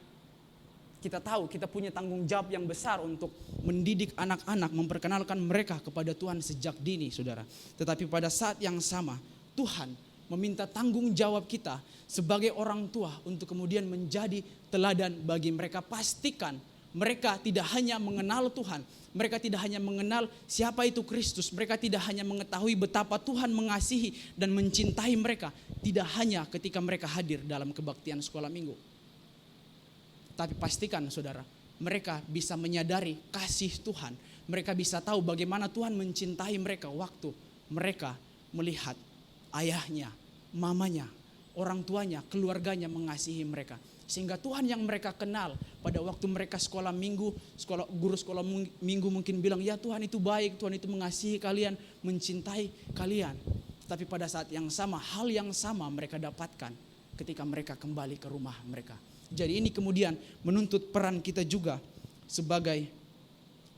kita tahu kita punya tanggung jawab yang besar untuk mendidik anak-anak, memperkenalkan mereka kepada Tuhan sejak dini, saudara. Tetapi pada saat yang sama Tuhan meminta tanggung jawab kita sebagai orang tua untuk kemudian menjadi teladan bagi mereka. Pastikan mereka tidak hanya mengenal Tuhan, mereka tidak hanya mengenal siapa itu Kristus, mereka tidak hanya mengetahui betapa Tuhan mengasihi dan mencintai mereka, tidak hanya ketika mereka hadir dalam kebaktian sekolah minggu. Tapi pastikan, saudara, mereka bisa menyadari kasih Tuhan. Mereka bisa tahu bagaimana Tuhan mencintai mereka waktu mereka melihat ayahnya, mamanya, orang tuanya, keluarganya mengasihi mereka. Sehingga Tuhan yang mereka kenal pada waktu mereka sekolah minggu, guru sekolah minggu mungkin bilang, ya Tuhan itu baik, Tuhan itu mengasihi kalian, mencintai kalian. Tapi pada saat yang sama, hal yang sama mereka dapatkan ketika mereka kembali ke rumah mereka. Jadi ini kemudian menuntut peran kita juga sebagai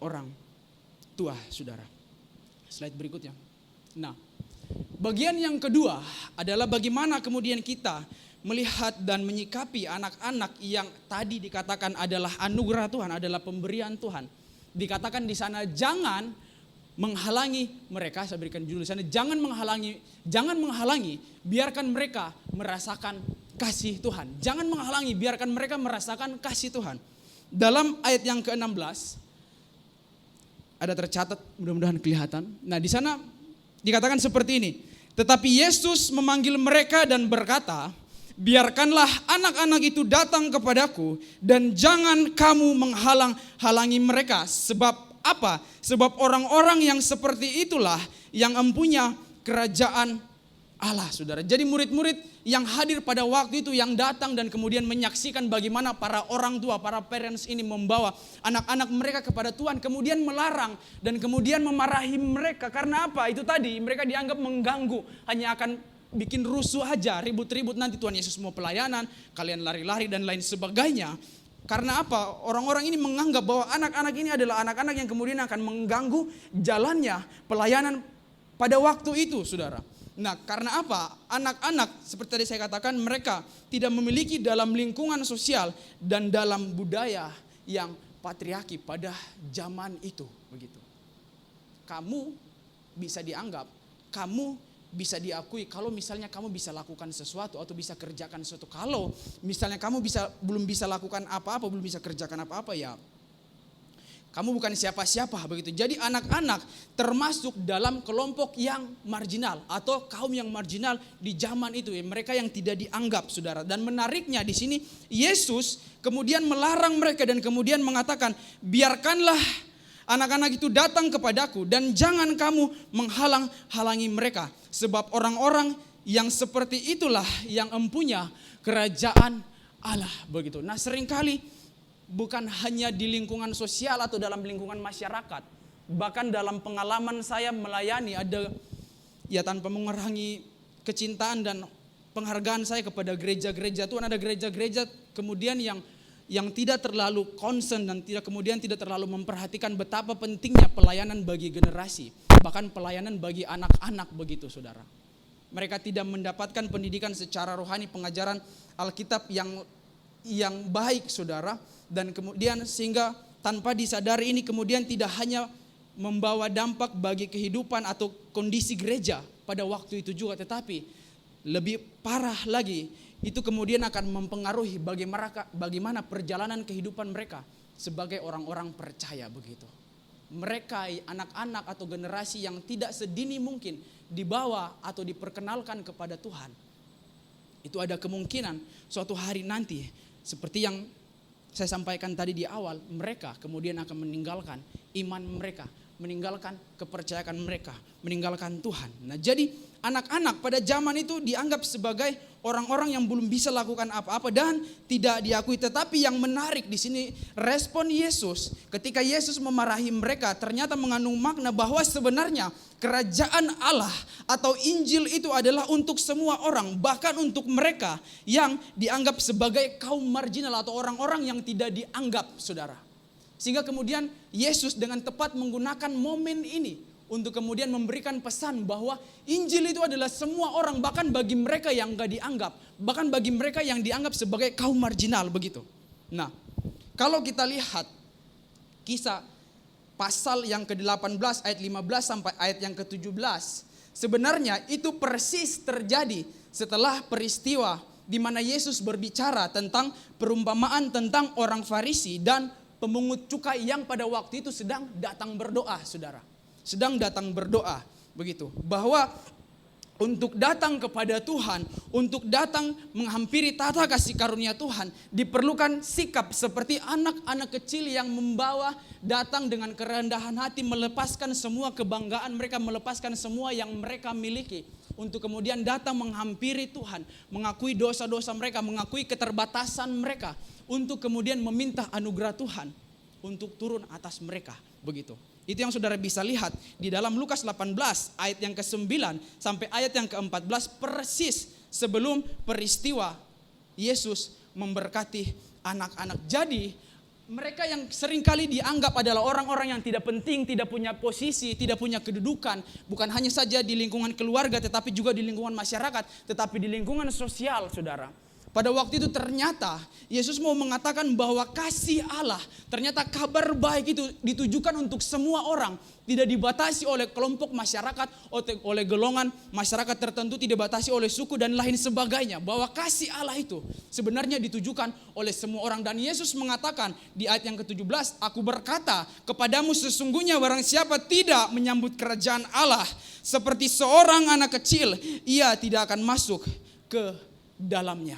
orang tua, saudara. Slide berikutnya. Nah, bagian yang kedua adalah bagaimana kemudian kita melihat dan menyikapi anak-anak yang tadi dikatakan adalah anugerah Tuhan, adalah pemberian Tuhan. Dikatakan di sana jangan menghalangi mereka, saya berikan judul di sana, jangan menghalangi, biarkan mereka merasakan kasih Tuhan. Jangan menghalangi, biarkan mereka merasakan kasih Tuhan. Dalam ayat yang ke-16 ada tercatat, mudah-mudahan kelihatan. Nah, di sana dikatakan seperti ini. Tetapi Yesus memanggil mereka dan berkata, biarkanlah anak-anak itu datang kepadaku dan jangan kamu menghalang-halangi mereka. Sebab apa? Sebab orang-orang yang seperti itulah yang empunya kerajaan Allah, saudara. Jadi murid-murid yang hadir pada waktu itu, yang datang dan kemudian menyaksikan bagaimana para orang tua, para parents ini membawa anak-anak mereka kepada Tuhan, kemudian melarang dan kemudian memarahi mereka. Karena apa? Itu tadi, mereka dianggap mengganggu, hanya akan bikin rusuh aja, ribut-ribut, nanti Tuhan Yesus mau pelayanan, kalian lari-lari dan lain sebagainya. Karena apa? Orang-orang ini menganggap bahwa anak-anak ini adalah anak-anak yang kemudian akan mengganggu jalannya pelayanan pada waktu itu, saudara. Nah, karena apa? Anak-anak seperti tadi saya katakan, mereka tidak memiliki dalam lingkungan sosial dan dalam budaya yang patriarki pada zaman itu, begitu. Kamu bisa dianggap, kamu bisa diakui kalau misalnya kamu bisa lakukan sesuatu atau bisa kerjakan sesuatu. Kalau misalnya kamu belum bisa lakukan apa-apa, belum bisa kerjakan apa-apa, ya kamu bukan siapa-siapa, begitu. Jadi anak-anak termasuk dalam kelompok yang marginal atau kaum yang marginal di zaman itu, ya, mereka yang tidak dianggap, saudara. Dan menariknya di sini Yesus kemudian melarang mereka dan kemudian mengatakan, biarkanlah anak-anak itu datang kepadaku dan jangan kamu menghalang-halangi mereka. Sebab orang-orang yang seperti itulah yang empunya kerajaan Allah, begitu. Nah, seringkali bukan hanya di lingkungan sosial atau dalam lingkungan masyarakat, bahkan dalam pengalaman saya melayani, ada, ya, tanpa mengurangi kecintaan dan penghargaan saya kepada gereja-gereja Tuhan, ada gereja-gereja kemudian yang tidak terlalu concern dan tidak terlalu memperhatikan betapa pentingnya pelayanan bagi generasi, bahkan pelayanan bagi anak-anak, begitu, saudara. Mereka tidak mendapatkan pendidikan secara rohani, pengajaran Alkitab yang baik, saudara. Dan kemudian sehingga tanpa disadari ini kemudian tidak hanya membawa dampak bagi kehidupan atau kondisi gereja pada waktu itu juga, tetapi lebih parah lagi, itu kemudian akan mempengaruhi bagaimana perjalanan kehidupan mereka sebagai orang-orang percaya, begitu. Mereka, anak-anak atau generasi yang tidak sedini mungkin dibawa atau diperkenalkan kepada Tuhan, itu ada kemungkinan suatu hari nanti seperti yang saya sampaikan tadi di awal, mereka kemudian akan meninggalkan iman mereka, meninggalkan kepercayaan mereka, meninggalkan Tuhan. Nah, jadi anak-anak pada zaman itu dianggap sebagai orang-orang yang belum bisa lakukan apa-apa dan tidak diakui. Tetapi yang menarik di sini respon Yesus ketika Yesus memarahi mereka ternyata mengandung makna bahwa sebenarnya kerajaan Allah atau Injil itu adalah untuk semua orang, bahkan untuk mereka yang dianggap sebagai kaum marginal atau orang-orang yang tidak dianggap, saudara. Sehingga kemudian Yesus dengan tepat menggunakan momen ini untuk kemudian memberikan pesan bahwa Injil itu adalah semua orang, bahkan bagi mereka yang gak dianggap, bahkan bagi mereka yang dianggap sebagai kaum marginal, begitu. Nah, kalau kita lihat kisah pasal yang ke-18 ayat 15 sampai ayat yang ke-17, sebenarnya itu persis terjadi setelah peristiwa di mana Yesus berbicara tentang perumpamaan tentang orang Farisi dan pemungut cukai yang pada waktu itu sedang datang berdoa, saudara. Sedang datang berdoa, begitu. Bahwa untuk datang kepada Tuhan, untuk datang menghampiri tata kasih karunia Tuhan, diperlukan sikap seperti anak-anak kecil yang membawa datang dengan kerendahan hati, melepaskan semua kebanggaan mereka, melepaskan semua yang mereka miliki, untuk kemudian datang menghampiri Tuhan, mengakui dosa-dosa mereka, mengakui keterbatasan mereka, untuk kemudian meminta anugerah Tuhan untuk turun atas mereka, begitu. Itu yang saudara bisa lihat di dalam Lukas 18 ayat yang ke-9 sampai ayat yang ke-14, persis sebelum peristiwa Yesus memberkati anak-anak. Jadi mereka yang seringkali dianggap adalah orang-orang yang tidak penting, tidak punya posisi, tidak punya kedudukan, bukan hanya saja di lingkungan keluarga tetapi juga di lingkungan masyarakat, tetapi di lingkungan sosial, saudara. Pada waktu itu ternyata Yesus mau mengatakan bahwa kasih Allah, ternyata kabar baik itu ditujukan untuk semua orang. Tidak dibatasi oleh kelompok masyarakat, oleh golongan masyarakat tertentu, tidak dibatasi oleh suku dan lain sebagainya. Bahwa kasih Allah itu sebenarnya ditujukan oleh semua orang. Dan Yesus mengatakan di ayat yang ke-17, aku berkata kepadamu sesungguhnya barang siapa tidak menyambut kerajaan Allah seperti seorang anak kecil, ia tidak akan masuk ke dalamnya.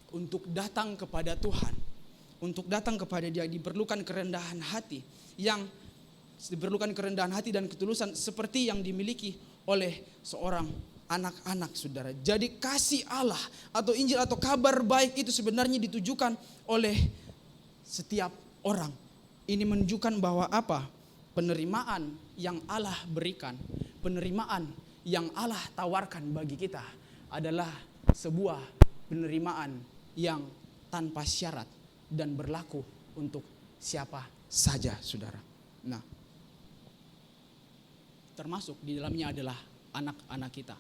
Untuk datang kepada Tuhan, untuk datang kepada Dia diperlukan kerendahan hati, yang diperlukan kerendahan hati dan ketulusan seperti yang dimiliki oleh seorang anak-anak, saudara. Jadi kasih Allah atau Injil atau kabar baik itu sebenarnya ditujukan oleh setiap orang. Ini menunjukkan bahwa apa? Penerimaan yang Allah berikan, penerimaan yang Allah tawarkan bagi kita adalah sebuah penerimaan yang tanpa syarat dan berlaku untuk siapa saja, saudara. Nah, termasuk di dalamnya adalah anak-anak kita.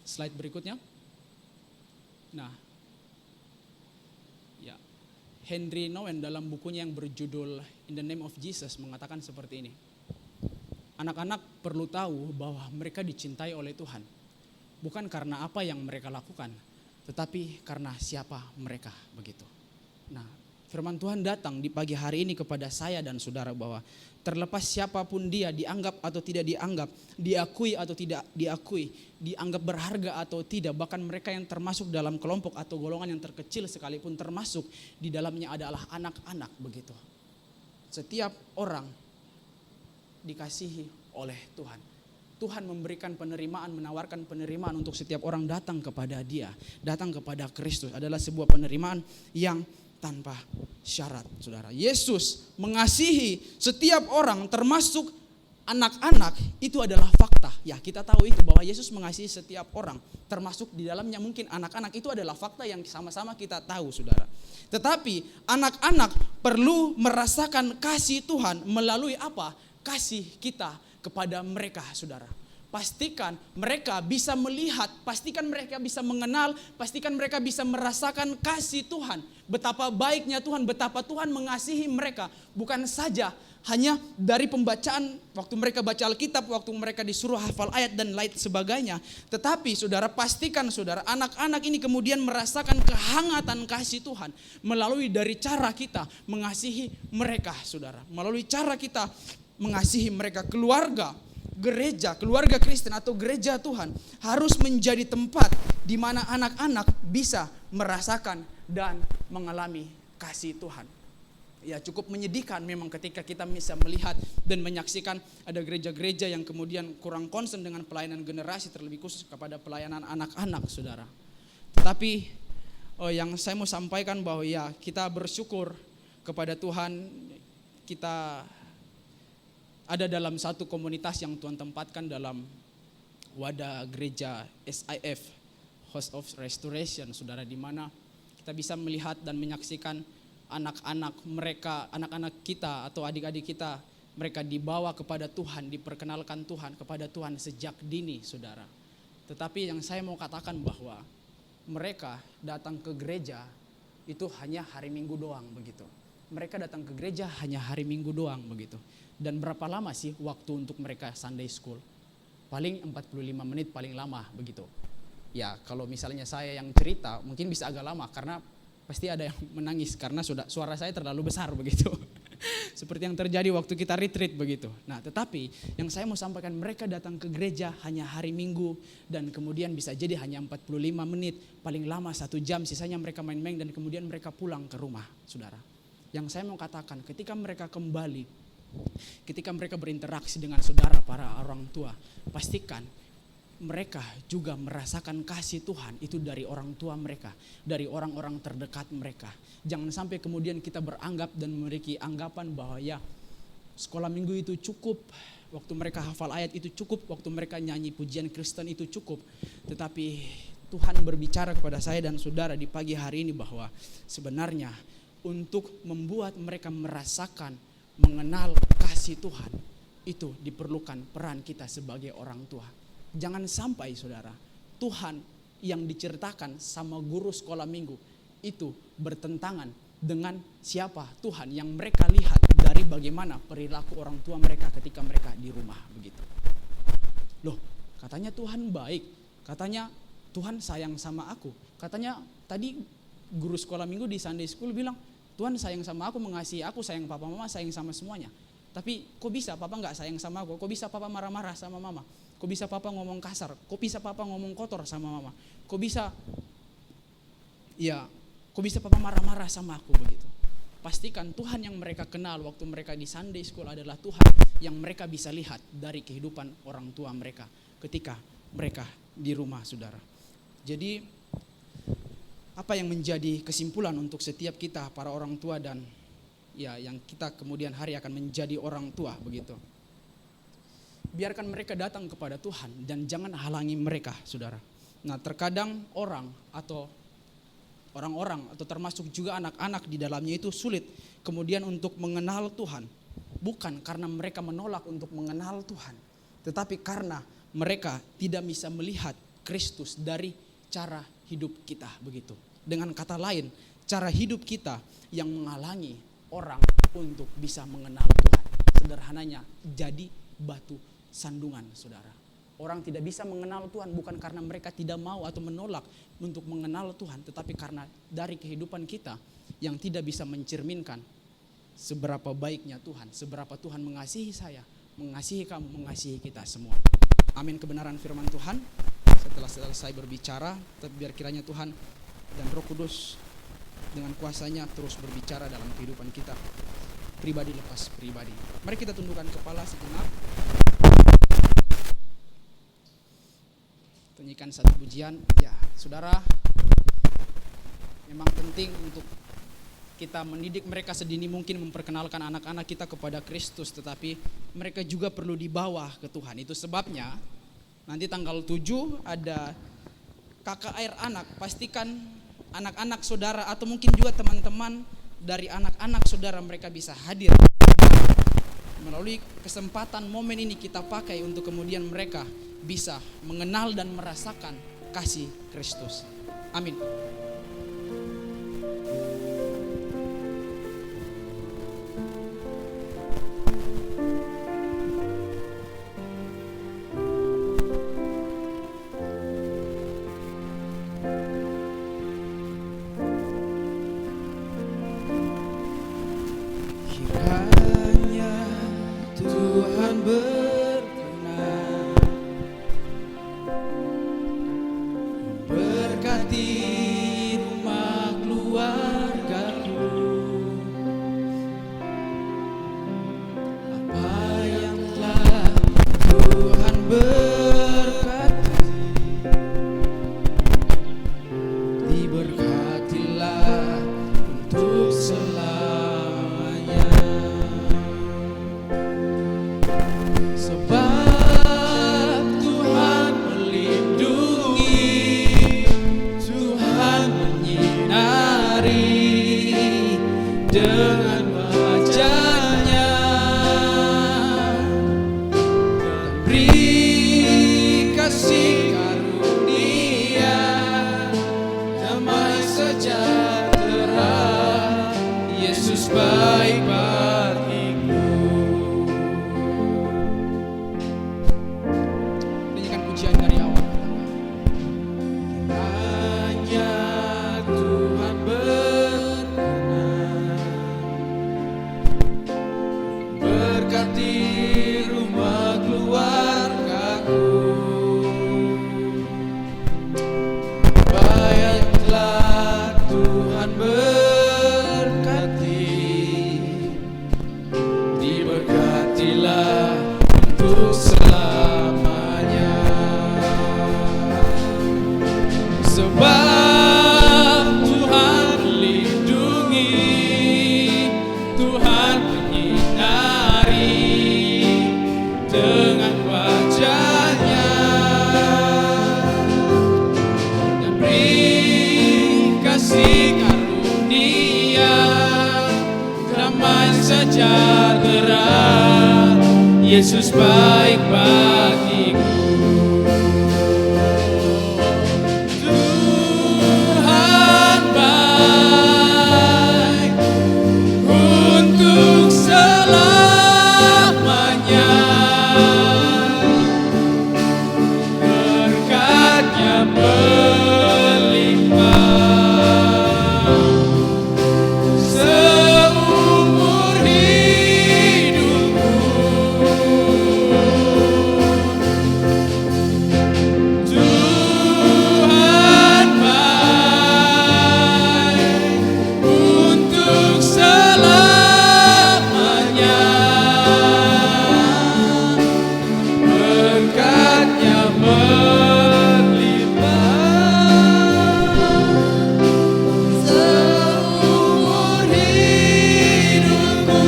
Slide berikutnya. Nah, ya, Henry Nouwen dalam bukunya yang berjudul In the Name of Jesus mengatakan seperti ini. Anak-anak perlu tahu bahwa mereka dicintai oleh Tuhan, bukan karena apa yang mereka lakukan, tetapi karena siapa mereka, begitu. Nah, firman Tuhan datang di pagi hari ini kepada saya dan saudara bahwa terlepas siapapun dia, dianggap atau tidak dianggap, diakui atau tidak diakui, dianggap berharga atau tidak, bahkan mereka yang termasuk dalam kelompok atau golongan yang terkecil sekalipun termasuk di dalamnya adalah anak-anak, begitu. Setiap orang dikasihi oleh Tuhan. Tuhan memberikan penerimaan, menawarkan penerimaan untuk setiap orang datang kepada Dia, datang kepada Kristus adalah sebuah penerimaan yang tanpa syarat, saudara. Yesus mengasihi setiap orang termasuk anak-anak, itu adalah fakta. Ya, kita tahu itu bahwa Yesus mengasihi setiap orang termasuk di dalamnya mungkin anak-anak, itu adalah fakta yang sama-sama kita tahu, saudara. Tetapi anak-anak perlu merasakan kasih Tuhan melalui apa? Kasih kita kepada mereka, saudara. Pastikan mereka bisa melihat, pastikan mereka bisa mengenal, pastikan mereka bisa merasakan kasih Tuhan. Betapa baiknya Tuhan, betapa Tuhan mengasihi mereka. Bukan saja hanya dari pembacaan, waktu mereka baca Alkitab, waktu mereka disuruh hafal ayat dan lain sebagainya. Tetapi saudara, pastikan saudara, anak-anak ini kemudian merasakan kehangatan kasih Tuhan melalui dari cara kita mengasihi mereka, saudara. Melalui cara kita mengasihi mereka. Keluarga, gereja, keluarga Kristen atau gereja Tuhan harus menjadi tempat di mana anak-anak bisa merasakan dan mengalami kasih Tuhan. Ya, cukup menyedihkan memang ketika kita bisa melihat dan menyaksikan ada gereja-gereja yang kemudian kurang concern dengan pelayanan generasi, terlebih khusus kepada pelayanan anak-anak, saudara. Tetapi yang saya mau sampaikan bahwa ya, kita bersyukur kepada Tuhan, kita ada dalam satu komunitas yang Tuhan tempatkan dalam wadah gereja SIF, House of Restoration, saudara, di mana kita bisa melihat dan menyaksikan anak-anak mereka, anak-anak kita atau adik-adik kita, mereka dibawa kepada Tuhan, diperkenalkan Tuhan kepada Tuhan sejak dini, saudara. Tetapi yang saya mau katakan bahwa mereka datang ke gereja itu hanya hari Minggu doang, begitu. Mereka datang ke gereja hanya hari Minggu doang, begitu. Dan berapa lama sih waktu untuk mereka Sunday School? Paling 45 menit paling lama, begitu. Ya, kalau misalnya saya yang cerita mungkin bisa agak lama karena pasti ada yang menangis karena suara saya terlalu besar, begitu. Seperti yang terjadi waktu kita retreat, begitu. Nah, tetapi yang saya mau sampaikan, mereka datang ke gereja hanya hari Minggu dan kemudian bisa jadi hanya 45 menit, paling lama 1 jam, sisanya mereka main-main dan kemudian mereka pulang ke rumah, saudara. Yang saya mau katakan, ketika mereka kembali, ketika mereka berinteraksi dengan saudara, para orang tua, pastikan mereka juga merasakan kasih Tuhan itu dari orang tua mereka, dari orang-orang terdekat mereka. Jangan sampai kemudian kita beranggap dan memiliki anggapan bahwa ya, sekolah minggu itu cukup, waktu mereka hafal ayat itu cukup, waktu mereka nyanyi pujian Kristen itu cukup. Tetapi Tuhan berbicara kepada saya dan saudara di pagi hari ini bahwa sebenarnya untuk membuat mereka merasakan, mengenal kasih Tuhan, itu diperlukan peran kita sebagai orang tua. Jangan sampai saudara, Tuhan yang diceritakan sama guru sekolah minggu itu bertentangan dengan siapa Tuhan yang mereka lihat dari bagaimana perilaku orang tua mereka ketika mereka di rumah begitu. Loh, katanya Tuhan baik, katanya Tuhan sayang sama aku, katanya tadi guru sekolah minggu di Sunday School bilang Tuhan sayang sama aku, mengasihi aku, sayang papa mama, sayang sama semuanya. Tapi kok bisa papa gak sayang sama aku? Kok bisa papa marah-marah sama mama? Kok bisa papa ngomong kasar? Kok bisa papa ngomong kotor sama mama? Kok bisa papa marah-marah sama aku begitu? Pastikan Tuhan yang mereka kenal waktu mereka di Sunday School adalah Tuhan yang mereka bisa lihat dari kehidupan orang tua mereka ketika mereka di rumah, saudara. Jadi apa yang menjadi kesimpulan untuk setiap kita para orang tua dan yang kita kemudian hari akan menjadi orang tua begitu? Biarkan mereka datang kepada Tuhan dan jangan halangi mereka, saudara. Nah, terkadang orang-orang atau termasuk juga anak-anak di dalamnya itu sulit kemudian untuk mengenal Tuhan. Bukan karena mereka menolak untuk mengenal Tuhan, tetapi karena mereka tidak bisa melihat Kristus dari cara hidup kita begitu. Dengan kata lain, cara hidup kita yang menghalangi orang untuk bisa mengenal Tuhan. Sederhananya, jadi batu sandungan, saudara. Orang tidak bisa mengenal Tuhan bukan karena mereka tidak mau atau menolak untuk mengenal Tuhan, tetapi karena dari kehidupan kita yang tidak bisa mencerminkan seberapa baiknya Tuhan, seberapa Tuhan mengasihi saya, mengasihi kamu, mengasihi kita semua. Amin. Kebenaran firman Tuhan. Setelah selesai berbicara, biar kiranya Tuhan dan Roh Kudus dengan kuasanya terus berbicara dalam kehidupan kita, pribadi lepas pribadi. Mari kita tundukkan kepala sejenak. Nyanyikan satu pujian. Ya, saudara, memang penting untuk kita mendidik mereka sedini mungkin, memperkenalkan anak-anak kita kepada Kristus, tetapi mereka juga perlu dibawa ke Tuhan. Itu sebabnya nanti tanggal 7 ada KKR anak. Pastikan anak-anak saudara atau mungkin juga teman-teman dari anak-anak saudara mereka bisa hadir. Melalui kesempatan momen ini kita pakai untuk kemudian mereka bisa mengenal dan merasakan kasih Kristus. Amin. Kiranya Tuhan berkenan berkati rumah keluargaku. Apa yang telah Tuhan berkati, diberkatilah untuk selamanya. Sebab Tuhan melindungi, Tuhan menyinari dengan wajah-Nya dan beri kasih karunia, damai sejahtera. Yesus baik bagiku. Nyanyikan pujian dari awal. Hanya Tuhan berkenan berkati rumah keluargaku. Baiklah Tuhan berkati sejahtera. Yesus baik bagiku. Tuhan baik untuk selamanya. Berkatnya melimpah seumur hidupku. Tuhan baik untuk selamanya. Berkatnya melimpah seumur hidupku.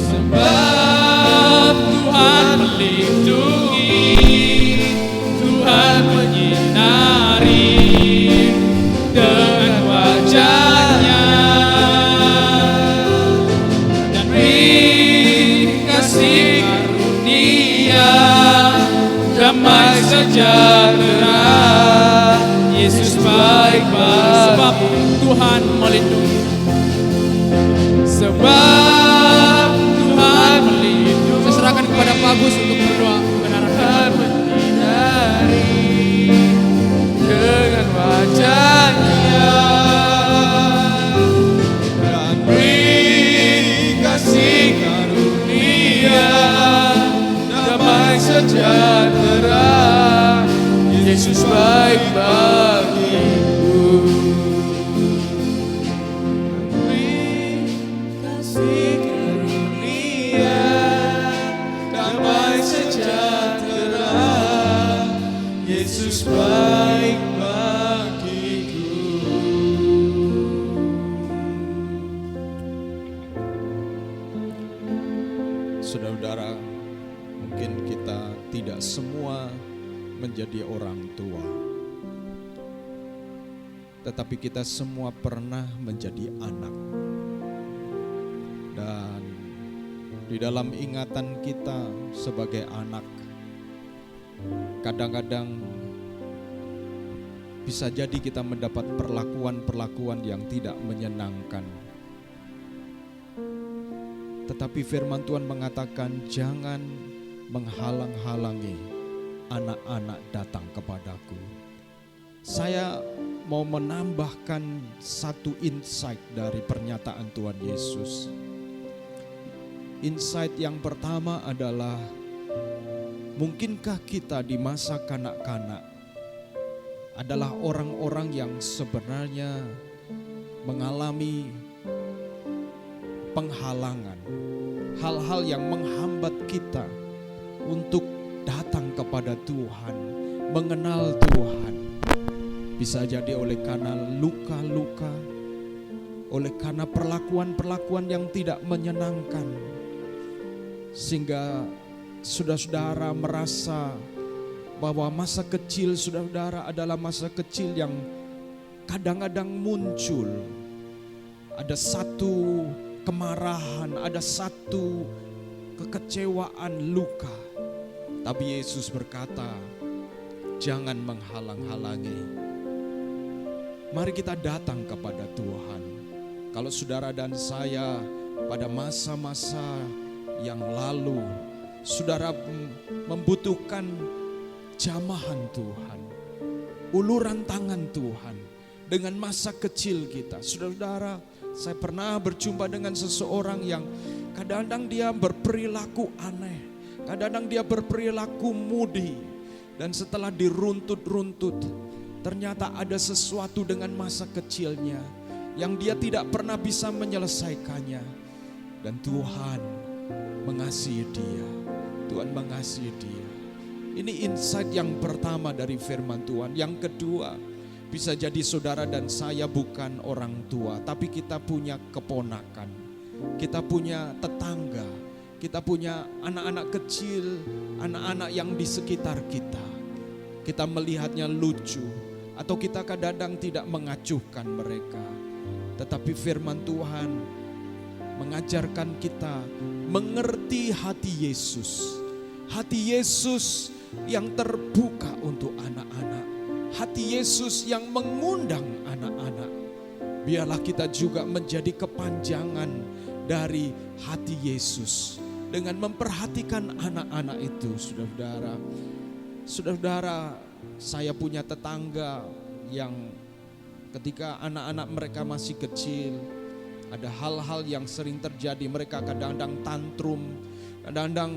Sebab Tuhan melindungi, Tuhan menyinari dengan wajah-Nya, dan beri kasih karunia damai sejahtera. Yesus baik sebab Tuhan melindungi. Sebab Tuhan melindungi. Saya serahkan kepada Pak Agus untuk berdoa Tuhan menyinari dengan wajah-Nya, dan beri kasih karunia damai sejahtera. Yesus baik bagiku. Beri kasih karunia damai sejahtera. Yesus baik bagiku. Saudara-saudara, mungkin kita tidak semua menjadi orang tua, tetapi kita semua pernah menjadi anak. Dan di dalam ingatan kita sebagai anak, kadang-kadang bisa jadi kita mendapat perlakuan-perlakuan yang tidak menyenangkan. Tetapi firman Tuhan mengatakan, jangan menghalang-halangi anak-anak datang kepadaku. Saya mau menambahkan satu insight dari pernyataan Tuhan Yesus. Insight yang pertama adalah, mungkinkah kita di masa kanak-kanak adalah orang-orang yang sebenarnya mengalami penghalangan, hal-hal yang menghambat kita untuk datang kepada Tuhan, mengenal Tuhan. Bisa jadi oleh karena luka-luka, oleh karena perlakuan-perlakuan yang tidak menyenangkan, sehingga saudara-saudara merasa bahwa masa kecil saudara-saudara adalah masa kecil yang kadang-kadang muncul. Ada satu kemarahan, ada satu kekecewaan, luka. Tapi Yesus berkata, jangan menghalang-halangi. Mari kita datang kepada Tuhan. Kalau saudara dan saya pada masa-masa yang lalu, saudara membutuhkan jamahan Tuhan, uluran tangan Tuhan dengan masa kecil kita. Saudara-saudara, saya pernah berjumpa dengan seseorang yang kadang-kadang dia berperilaku aneh, kadang-kadang dia berperilaku mudi, dan setelah diruntut-runtut, ternyata ada sesuatu dengan masa kecilnya yang dia tidak pernah bisa menyelesaikannya. Dan Tuhan mengasihi dia, Tuhan mengasihi dia. Ini insight yang pertama dari firman Tuhan. Yang kedua, bisa jadi saudara dan saya bukan orang tua, tapi kita punya keponakan, kita punya tetangga, kita punya anak-anak kecil, anak-anak yang di sekitar kita. Kita melihatnya lucu, atau kita kadang-kadang tidak mengacuhkan mereka. Tetapi firman Tuhan mengajarkan kita mengerti hati Yesus. Hati Yesus yang terbuka untuk anak-anak. Hati Yesus yang mengundang anak-anak. Biarlah kita juga menjadi kepanjangan dari hati Yesus. Dengan memperhatikan anak-anak itu, saudara-saudara. Saudara-saudara, saya punya tetangga yang ketika anak-anak mereka masih kecil, ada hal-hal yang sering terjadi. Mereka kadang-kadang tantrum, kadang-kadang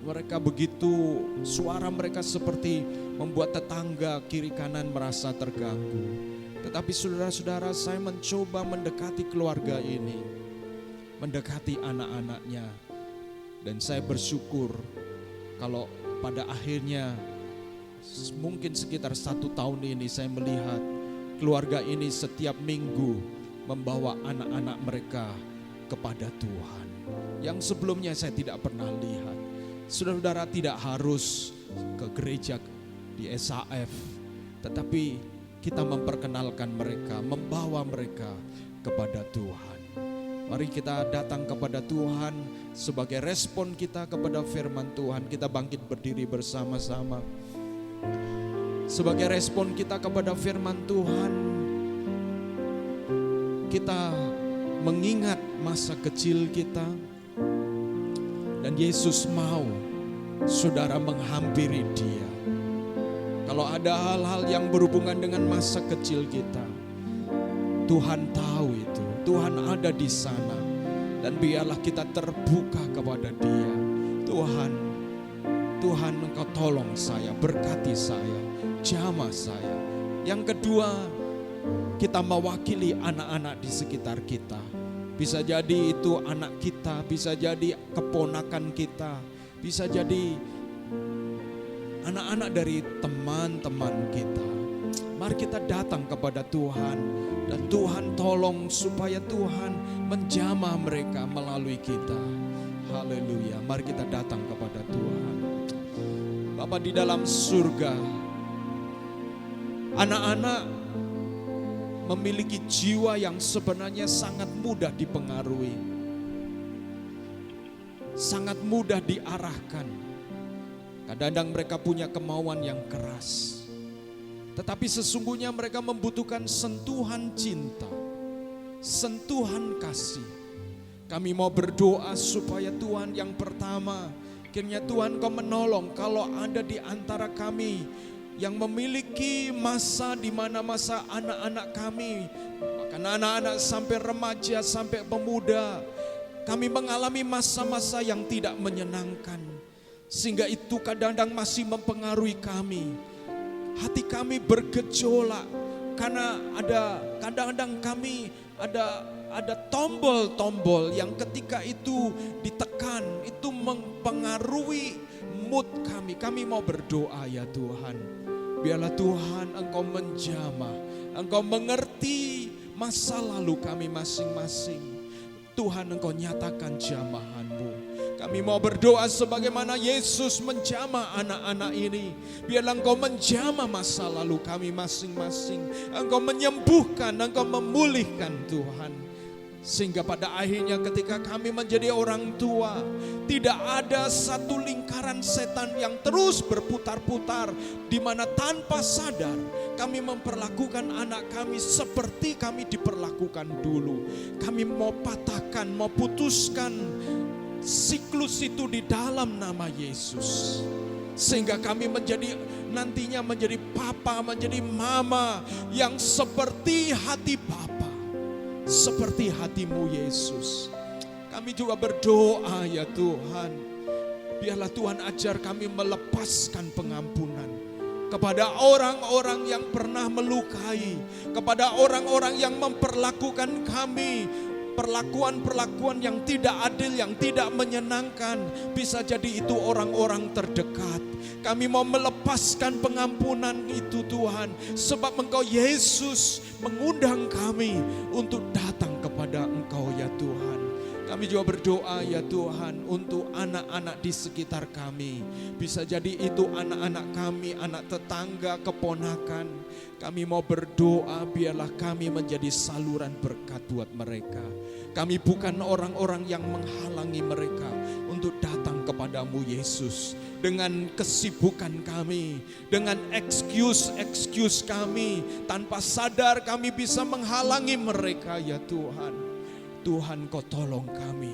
mereka begitu, suara mereka seperti membuat tetangga kiri kanan merasa terganggu. Tetapi saudara-saudara, saya mencoba mendekati keluarga ini, mendekati anak-anaknya. Dan saya bersyukur kalau pada akhirnya mungkin sekitar 1 tahun ini saya melihat keluarga ini setiap minggu membawa anak-anak mereka kepada Tuhan. Yang sebelumnya saya tidak pernah lihat. Saudara-saudara, tidak harus ke gereja di SAF, tetapi kita memperkenalkan mereka, membawa mereka kepada Tuhan. Mari kita datang kepada Tuhan sebagai respon kita kepada firman Tuhan. Kita bangkit berdiri bersama-sama. Sebagai respon kita kepada firman Tuhan, kita mengingat masa kecil kita. Dan Yesus mau saudara menghampiri Dia. Kalau ada hal-hal yang berhubungan dengan masa kecil kita, Tuhan tahu itu. Tuhan ada di sana. Dan biarlah kita terbuka kepada Dia. Tuhan Engkau tolong saya, berkati saya, jamah saya. Yang kedua, kita mewakili anak-anak di sekitar kita. Bisa jadi itu anak kita, bisa jadi keponakan kita, bisa jadi anak-anak dari teman-teman kita. Mari kita datang kepada Tuhan dan Tuhan tolong supaya Tuhan menjamah mereka melalui kita. Haleluya. Mari kita datang kepada Tuhan. Bapa di dalam surga, anak-anak memiliki jiwa yang sebenarnya sangat mudah dipengaruhi, sangat mudah diarahkan. Kadang-kadang mereka punya kemauan yang keras, tetapi sesungguhnya mereka membutuhkan sentuhan cinta, sentuhan kasih. Kami mau berdoa supaya Tuhan yang pertama, kiranya Tuhan Kau menolong kalau ada di antara kami yang memiliki masa di mana masa anak-anak kami, bahkan anak-anak sampai remaja, sampai pemuda, kami mengalami masa-masa yang tidak menyenangkan. Sehingga itu kadang-kadang masih mempengaruhi kami. Hati kami bergejolak karena ada kadang-kadang kami ada tombol-tombol yang ketika itu ditekan itu mempengaruhi mood kami. Kami mau berdoa ya Tuhan. Biarlah Tuhan Engkau menjamah, Engkau mengerti masa lalu kami masing-masing. Tuhan Engkau nyatakan jamahan-Mu. Kami mau berdoa sebagaimana Yesus menjamah anak-anak ini. Biarlah Engkau menjamah masa lalu kami masing-masing. Engkau menyembuhkan, Engkau memulihkan Tuhan. Sehingga pada akhirnya ketika kami menjadi orang tua, tidak ada satu lingkaran setan yang terus berputar-putar, di mana tanpa sadar kami memperlakukan anak kami seperti kami diperlakukan dulu. Kami mau patahkan, mau putuskan siklus itu di dalam nama Yesus. Sehingga kami nantinya menjadi papa, menjadi mama yang seperti hati Bapa, seperti hati-Mu Yesus. Kami juga berdoa ya Tuhan, biarlah Tuhan ajar kami melepaskan pengampunan kepada orang-orang yang pernah melukai, kepada orang-orang yang memperlakukan kami perlakuan-perlakuan yang tidak adil, yang tidak menyenangkan. Bisa jadi itu orang-orang terdekat. Kami mau melepaskan pengampunan itu Tuhan, sebab Engkau Yesus mengundang kami untuk datang kepada Engkau ya Tuhan. Kami juga berdoa ya Tuhan untuk anak-anak di sekitar kami. Bisa jadi itu anak-anak kami, anak tetangga, keponakan. Kami mau berdoa biarlah kami menjadi saluran berkat buat mereka. Kami bukan orang-orang yang menghalangi mereka untuk datang kepadamu Yesus. Dengan kesibukan kami, dengan excuse kami, tanpa sadar kami bisa menghalangi mereka ya Tuhan. Tuhan kau tolong kami.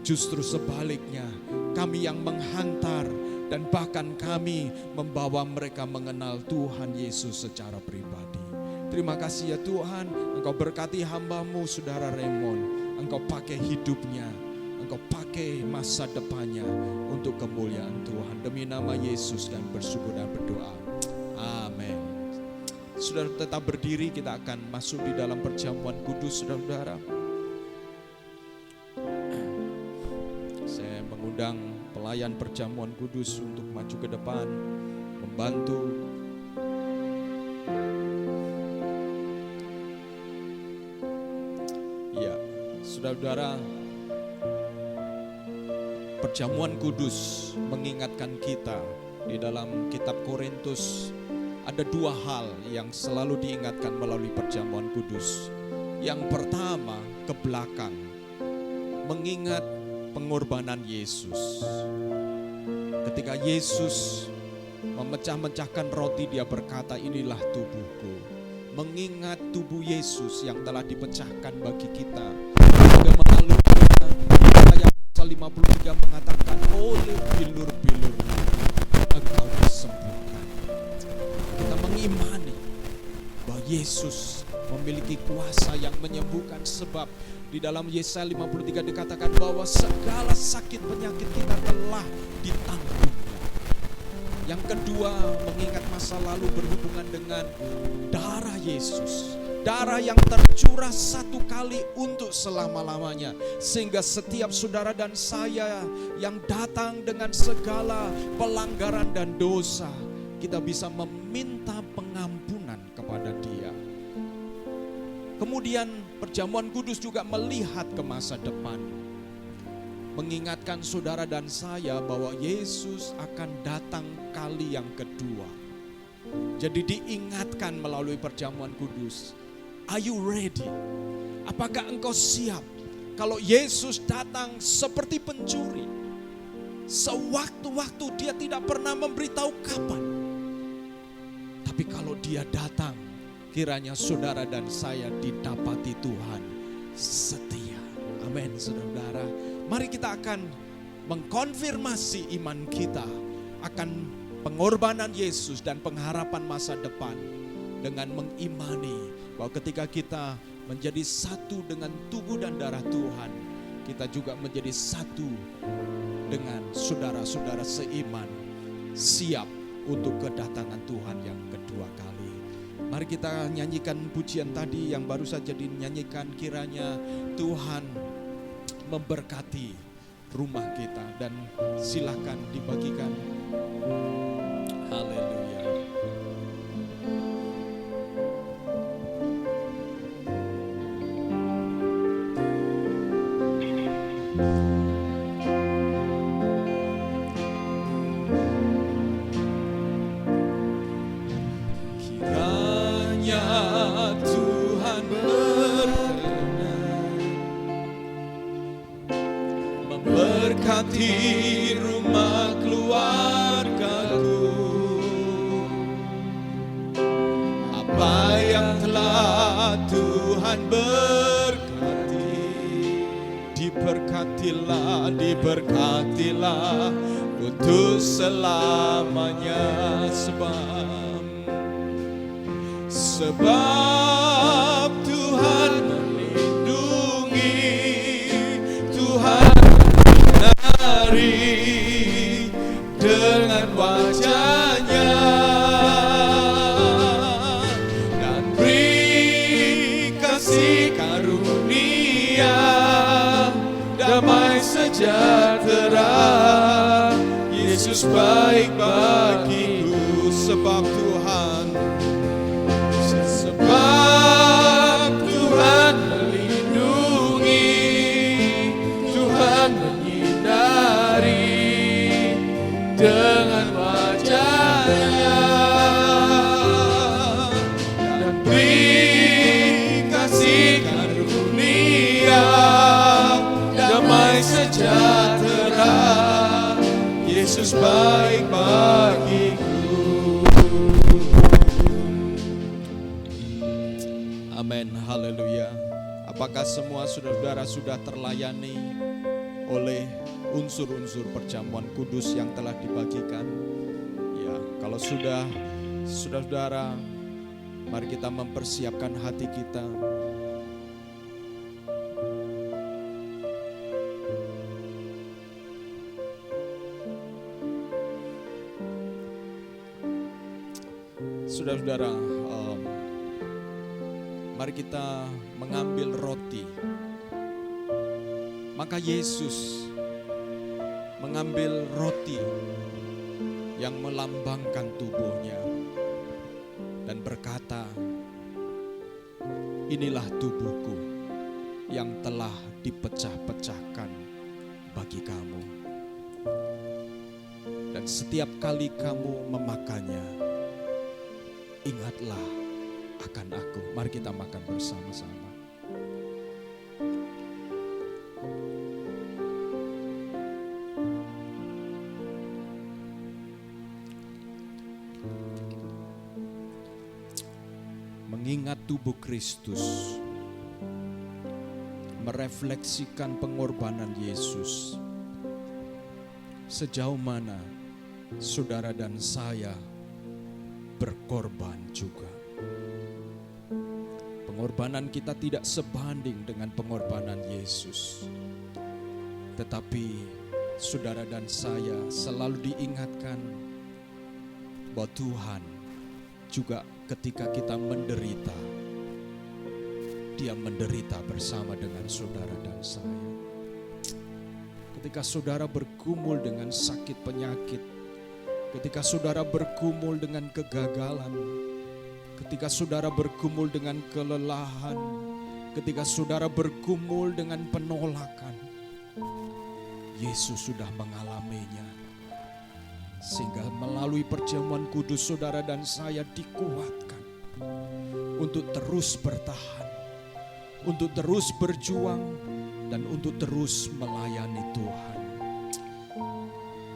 Justru sebaliknya, kami yang menghantar dan bahkan kami membawa mereka mengenal Tuhan Yesus secara pribadi. Terima kasih ya Tuhan, Engkau berkati hamba-Mu Saudara Raymond. Engkau pakai hidupnya, Engkau pakai masa depannya untuk kemuliaan Tuhan. Demi nama Yesus kami bersyukur dan berdoa. Amin. Saudara tetap berdiri, kita akan masuk di dalam perjamuan kudus saudara-saudara. Saya mengundang pelayan perjamuan kudus untuk maju ke depan, membantu. Ya, saudara-saudara, perjamuan kudus mengingatkan kita di dalam kitab Korintus ada dua hal yang selalu diingatkan melalui perjamuan kudus. Yang pertama, ke belakang, mengingat pengorbanan Yesus. Ketika Yesus memecah-mecahkan roti, dia berkata, inilah tubuhku. Mengingat tubuh Yesus yang telah dipecahkan bagi kita. Juga melalui ayat 53 mengatakan, oleh bilur-bilur engkau disembuhkan. Kita mengimani bahwa Yesus memiliki kuasa yang menyembuhkan, sebab di dalam Yesaya 53 dikatakan bahwa segala sakit penyakit kita telah ditanggungnya. Yang kedua, mengingat masa lalu berhubungan dengan darah Yesus. Darah yang tercurah satu kali untuk selama-lamanya. Sehingga setiap saudara dan saya yang datang dengan segala pelanggaran dan dosa, kita bisa meminta pengampunan kepada Dia. Kemudian perjamuan kudus juga melihat ke masa depan. Mengingatkan saudara dan saya bahwa Yesus akan datang kali yang kedua. Jadi diingatkan melalui perjamuan kudus. Are you ready? Apakah engkau siap kalau Yesus datang seperti pencuri? Sewaktu-waktu dia tidak pernah memberitahu kapan. Tapi kalau dia datang, kiranya saudara dan saya didapati Tuhan setia. Amin, saudara. Mari kita akan mengkonfirmasi iman kita akan pengorbanan Yesus dan pengharapan masa depan dengan mengimani bahwa ketika kita menjadi satu dengan tubuh dan darah Tuhan, kita juga menjadi satu dengan saudara-saudara seiman, siap untuk kedatangan Tuhan yang kedua kali. Mari kita nyanyikan pujian tadi yang baru saja dinyanyikan. Kiranya Tuhan memberkati rumah kita, dan silakan dibagikan. Haleluya. Memberkati rumah keluargaku, apa yang telah Tuhan berkati, diberkatilah untuk selamanya, sebab Tuhan melindungi, Tuhan dengan wajahnya dan beri kasih karunia, damai sejahtera. Yesus baik bagiku, sebab Tuhan melindungi, Yesus baik bagiku. Amin, haleluya. Apakah semua saudara-saudara sudah terlayani oleh unsur-unsur perjamuan kudus yang telah dibagikan? Ya, kalau sudah, saudara-saudara, mari kita mempersiapkan hati kita. Saudara-saudara, mari kita mengambil roti. Maka Yesus mengambil roti yang melambangkan tubuhnya dan berkata, inilah tubuhku yang telah dipecah-pecahkan bagi kamu. Dan setiap kali kamu memakannya, ingatlah akan aku. Mari kita makan bersama-sama. Mengingat tubuh Kristus merefleksikan pengorbanan Yesus. Sejauh mana saudara dan saya berkorban juga. Pengorbanan kita tidak sebanding dengan pengorbanan Yesus. Tetapi saudara dan saya selalu diingatkan bahwa Tuhan juga ketika kita menderita, Dia menderita bersama dengan saudara dan saya. Ketika saudara bergumul dengan sakit penyakit, ketika saudara bergumul dengan kegagalan, ketika saudara bergumul dengan kelelahan, ketika saudara bergumul dengan penolakan, Yesus sudah mengalaminya. Sehingga melalui perjamuan kudus saudara dan saya dikuatkan untuk terus bertahan, untuk terus berjuang, dan untuk terus melayani Tuhan.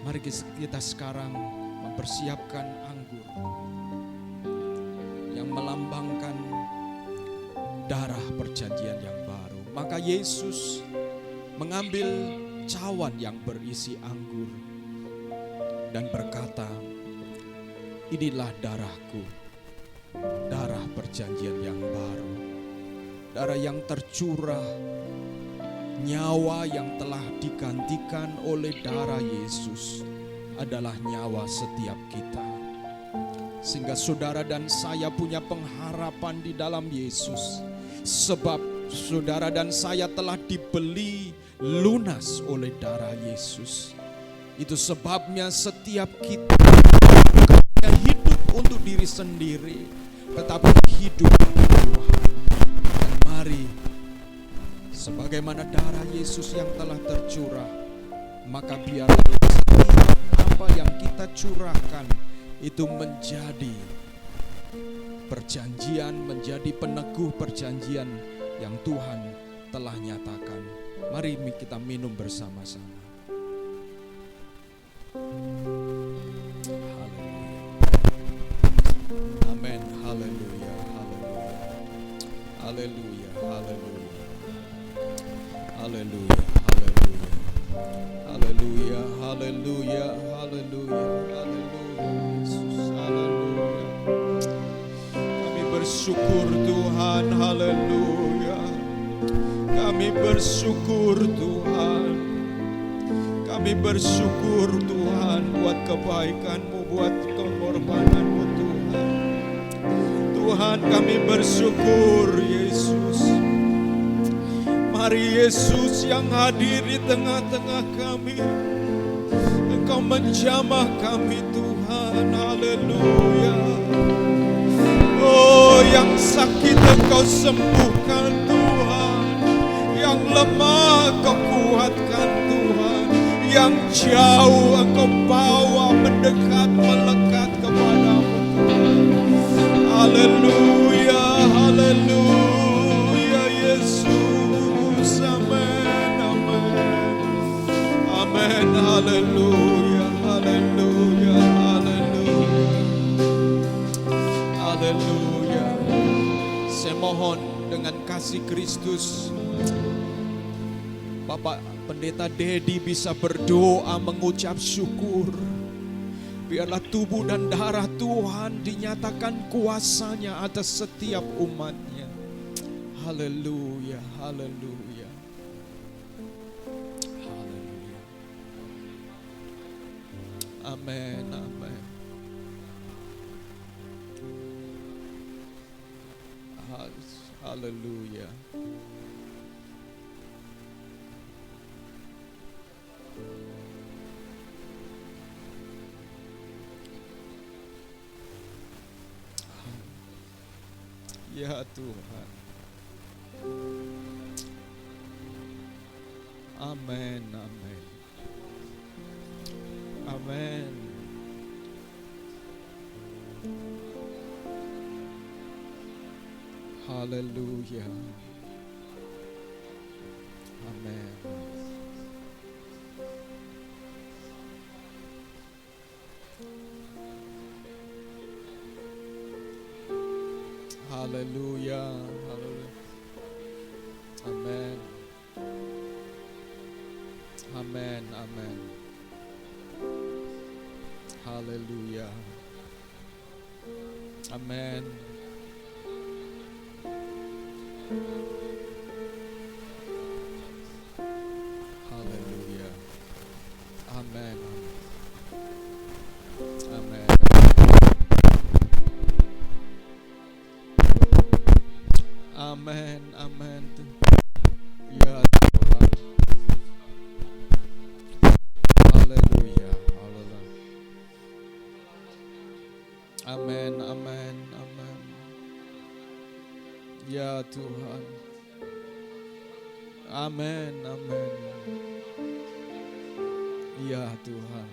Mari kita sekarang mempersiapkan anggur yang melambangkan darah perjanjian yang baru. Maka Yesus mengambil cawan yang berisi anggur dan berkata, inilah darahku, darah perjanjian yang baru, darah yang tercurah, nyawa yang telah digantikan oleh darah Yesus adalah nyawa setiap kita. Sehingga saudara dan saya punya pengharapan di dalam Yesus. Sebab saudara dan saya telah dibeli lunas oleh darah Yesus. Itu sebabnya setiap kita bukan hidup untuk diri sendiri, tetapi hidup untuk Tuhan. Dan mari, sebagaimana darah Yesus yang telah tercurah, maka biarlah setiap apa yang kita curahkan itu menjadi perjanjian, menjadi peneguh perjanjian yang Tuhan telah nyatakan. Mari kita minum bersama-sama. Amin. Haleluya. Haleluya. Haleluya. Haleluya. Haleluya. Haleluya. Haleluya. Haleluya. Yesus. Haleluya. Kami bersyukur Tuhan. Haleluya. Kami bersyukur Tuhan. Kami bersyukur Tuhan buat kebaikan-Mu, buat pengorbanan-Mu Tuhan. Tuhan, kami bersyukur Yesus. Mari Yesus yang hadir di tengah-tengah kami, Engkau menjamah kami Tuhan. Haleluya. Oh, yang sakit Engkau sembuhkan Tuhan, yang lemah Engkau kuatkan Tuhan, yang jauh Engkau bawa mendekat, melekat kepadamu Tuhan. Haleluya, haleluya Yesus. Amin, amin. Amin, haleluya, haleluya. Saya mohon dengan kasih Kristus, Bapak Pendeta Dedi bisa berdoa mengucap syukur. Biarlah tubuh dan darah Tuhan dinyatakan kuasanya atas setiap umatnya. Haleluya, haleluya. Haleluya. Amin, amin. Haleluya. Ya Tuhan. Amin, amin. Amin. Haleluya. Amin. Haleluya. Haleluya. Amin. Amin. Amin. Haleluya. Amin. Haleluya. Amin. Amin. Amin. Amin. Ya Tuhan. Haleluya. Haleluya. Amin. Amin. Amin. Ya Tuhan. Amin. Amin. Ya Tuhan.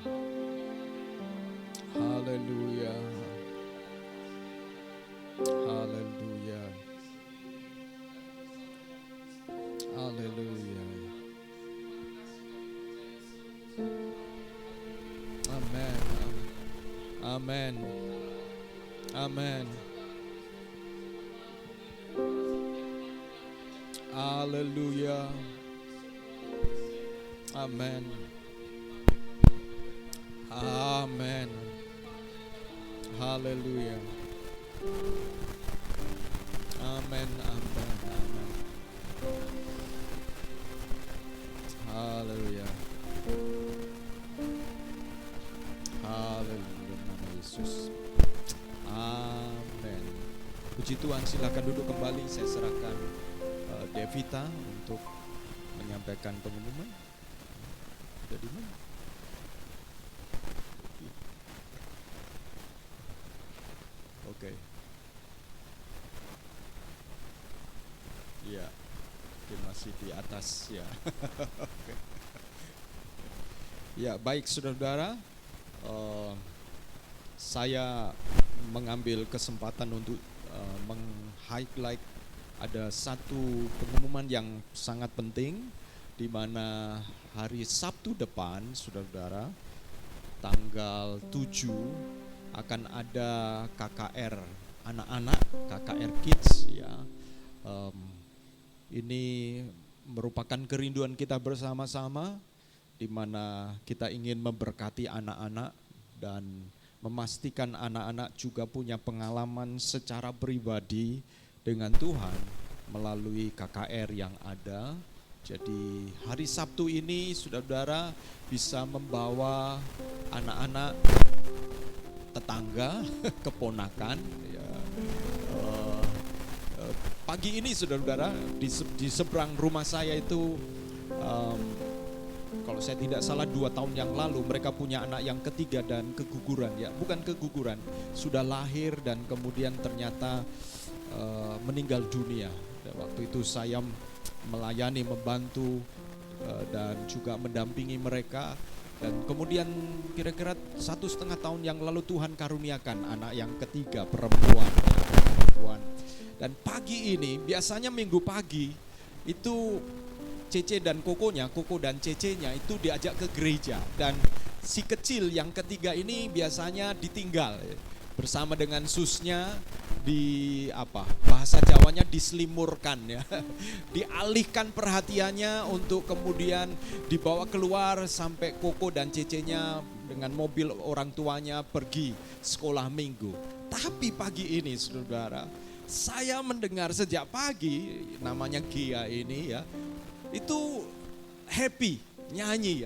Haleluya. Haleluya. Haleluya. Amin. Amin. Amin. Haleluya. Amin. Amin. Haleluya. Amin. Amin. Amin. Haleluya. Haleluya, nama Yesus. Amin. Puji Tuhan, silakan duduk kembali. Saya serahkan Devita untuk menyampaikan pengumuman. Ada di mana? Oke. Ya, mungkin masih di atas ya. Oke. Ya, baik saudara-saudara, saya mengambil kesempatan untuk meng-highlight ada satu pengumuman yang sangat penting, di mana hari Sabtu depan, saudara-saudara, tanggal 7 akan ada KKR anak-anak, KKR Kids ya. Ini merupakan kerinduan kita bersama-sama, di mana kita ingin memberkati anak-anak dan memastikan anak-anak juga punya pengalaman secara pribadi dengan Tuhan melalui KKR yang ada. Jadi hari Sabtu ini saudara-saudara bisa membawa anak-anak, tetangga, keponakan ya. Pagi ini saudara-saudara di seberang rumah saya itu kalau saya tidak salah 2 tahun yang lalu mereka punya anak yang ketiga dan keguguran ya, bukan keguguran, sudah lahir dan kemudian ternyata meninggal dunia. Dan waktu itu saya melayani, membantu dan juga mendampingi mereka. Dan kemudian kira-kira 1,5 tahun yang lalu Tuhan karuniakan anak yang ketiga, perempuan. Dan pagi ini, biasanya minggu pagi itu Cece dan Koko dan Cece-nya itu diajak ke gereja. Dan si kecil yang ketiga ini biasanya ditinggal bersama dengan susnya bahasa Jawanya diselimurkan ya. Dialihkan perhatiannya untuk kemudian dibawa keluar sampai Koko dan Cece-nya dengan mobil orang tuanya pergi sekolah minggu. Tapi pagi ini saudara, saya mendengar sejak pagi namanya Gia ini ya, itu happy, nyanyi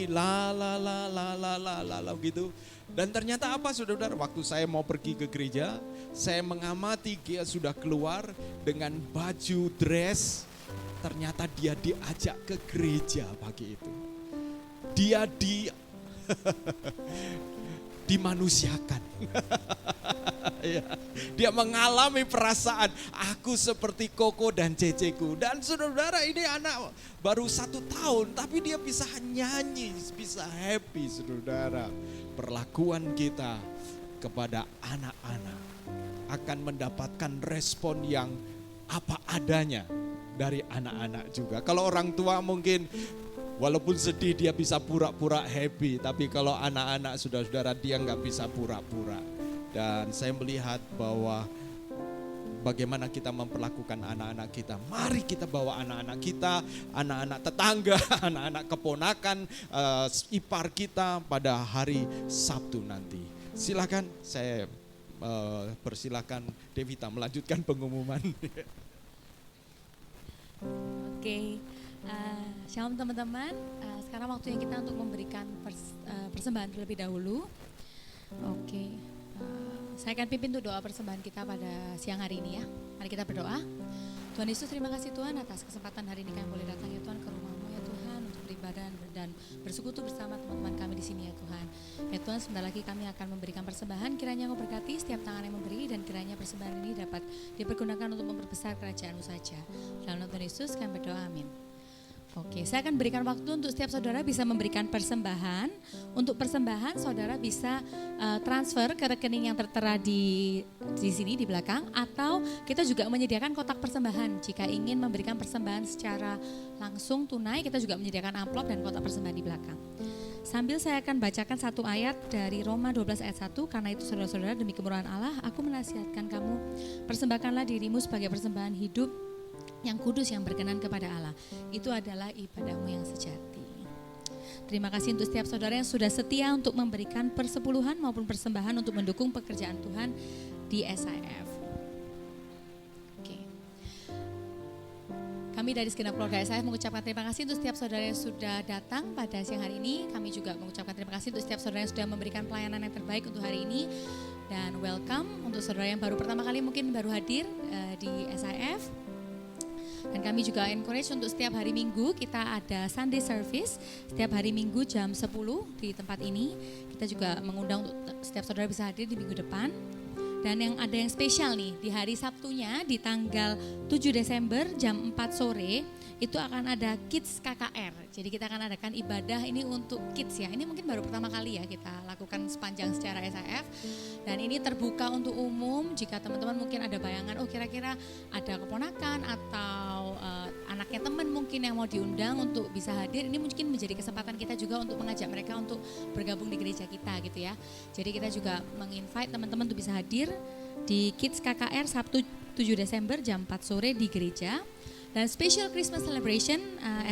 la la la la la la la la gitu. Dan ternyata apa saudara, waktu saya mau pergi ke gereja, saya mengamati Gia sudah keluar dengan baju dress. Ternyata dia diajak ke gereja pagi itu. Dia dimanusiakan. Dia mengalami perasaan aku seperti Koko dan Ceceku. Dan saudara ini anak baru 1 tahun tapi dia bisa nyanyi, bisa happy saudara. Perlakuan kita kepada anak-anak akan mendapatkan respon yang apa adanya dari anak-anak juga. Kalau orang tua mungkin walaupun sedih dia bisa pura-pura happy, tapi kalau anak-anak saudara dia nggak bisa pura-pura. Dan saya melihat bahwa bagaimana kita memperlakukan anak-anak kita. Mari kita bawa anak-anak kita, anak-anak tetangga, anak-anak keponakan, ipar kita pada hari Sabtu nanti. Silakan saya persilakan Devita melanjutkan pengumuman. Oke. Shalom teman-teman, sekarang waktunya kita untuk memberikan persembahan terlebih dahulu. Oke, saya akan pimpin untuk doa persembahan kita pada siang hari ini ya. Mari kita berdoa. Tuhan Yesus, terima kasih Tuhan atas kesempatan hari ini kami boleh datang ya Tuhan ke rumah-Mu ya Tuhan untuk beribadah dan bersekutu bersama teman-teman kami di sini ya Tuhan. Ya Tuhan, sebentar lagi kami akan memberikan persembahan, kiranya Engkau berkati setiap tangan yang memberi dan kiranya persembahan ini dapat dipergunakan untuk memperbesar kerajaan-Mu saja. Dalam nama Tuhan Yesus kami berdoa, amin. Oke, saya akan berikan waktu untuk setiap saudara bisa memberikan persembahan. Untuk persembahan saudara bisa transfer ke rekening yang tertera di sini di belakang, atau kita juga menyediakan kotak persembahan. Jika ingin memberikan persembahan secara langsung tunai, kita juga menyediakan amplop dan kotak persembahan di belakang. Sambil saya akan bacakan satu ayat dari Roma 12 ayat 1, karena itu saudara-saudara demi kemurahan Allah, aku menasihatkan kamu, persembahkanlah dirimu sebagai persembahan hidup yang kudus yang berkenan kepada Allah. Itu adalah ibadahmu yang sejati. Terima kasih untuk setiap saudara yang sudah setia untuk memberikan persepuluhan maupun persembahan untuk mendukung pekerjaan Tuhan di SIF. Oke. Kami dari segenap keluarga SIF mengucapkan terima kasih untuk setiap saudara yang sudah datang pada siang hari ini. Kami juga mengucapkan terima kasih untuk setiap saudara yang sudah memberikan pelayanan yang terbaik untuk hari ini. Dan welcome untuk saudara yang baru pertama kali mungkin baru hadir di SIF. Dan kami juga encourage untuk setiap hari Minggu kita ada Sunday Service setiap hari Minggu jam 10 di tempat ini. Kita juga mengundang untuk setiap saudara bisa hadir di minggu depan. Dan ada yang spesial nih, di hari Sabtunya di tanggal 7 Desember jam 4 sore itu akan ada Kids KKR. Jadi kita akan adakan ibadah ini untuk kids ya. Ini mungkin baru pertama kali ya kita lakukan sepanjang secara SIF. Dan ini terbuka untuk umum. Jika teman-teman mungkin ada bayangan, oh kira-kira ada keponakan atau anaknya teman mungkin yang mau diundang untuk bisa hadir. Ini mungkin menjadi kesempatan kita juga untuk mengajak mereka untuk bergabung di gereja kita gitu ya. Jadi kita juga menginvite teman-teman untuk bisa hadir di Kids KKR Sabtu 7 Desember jam 4 sore di gereja. Dan Special Christmas Celebration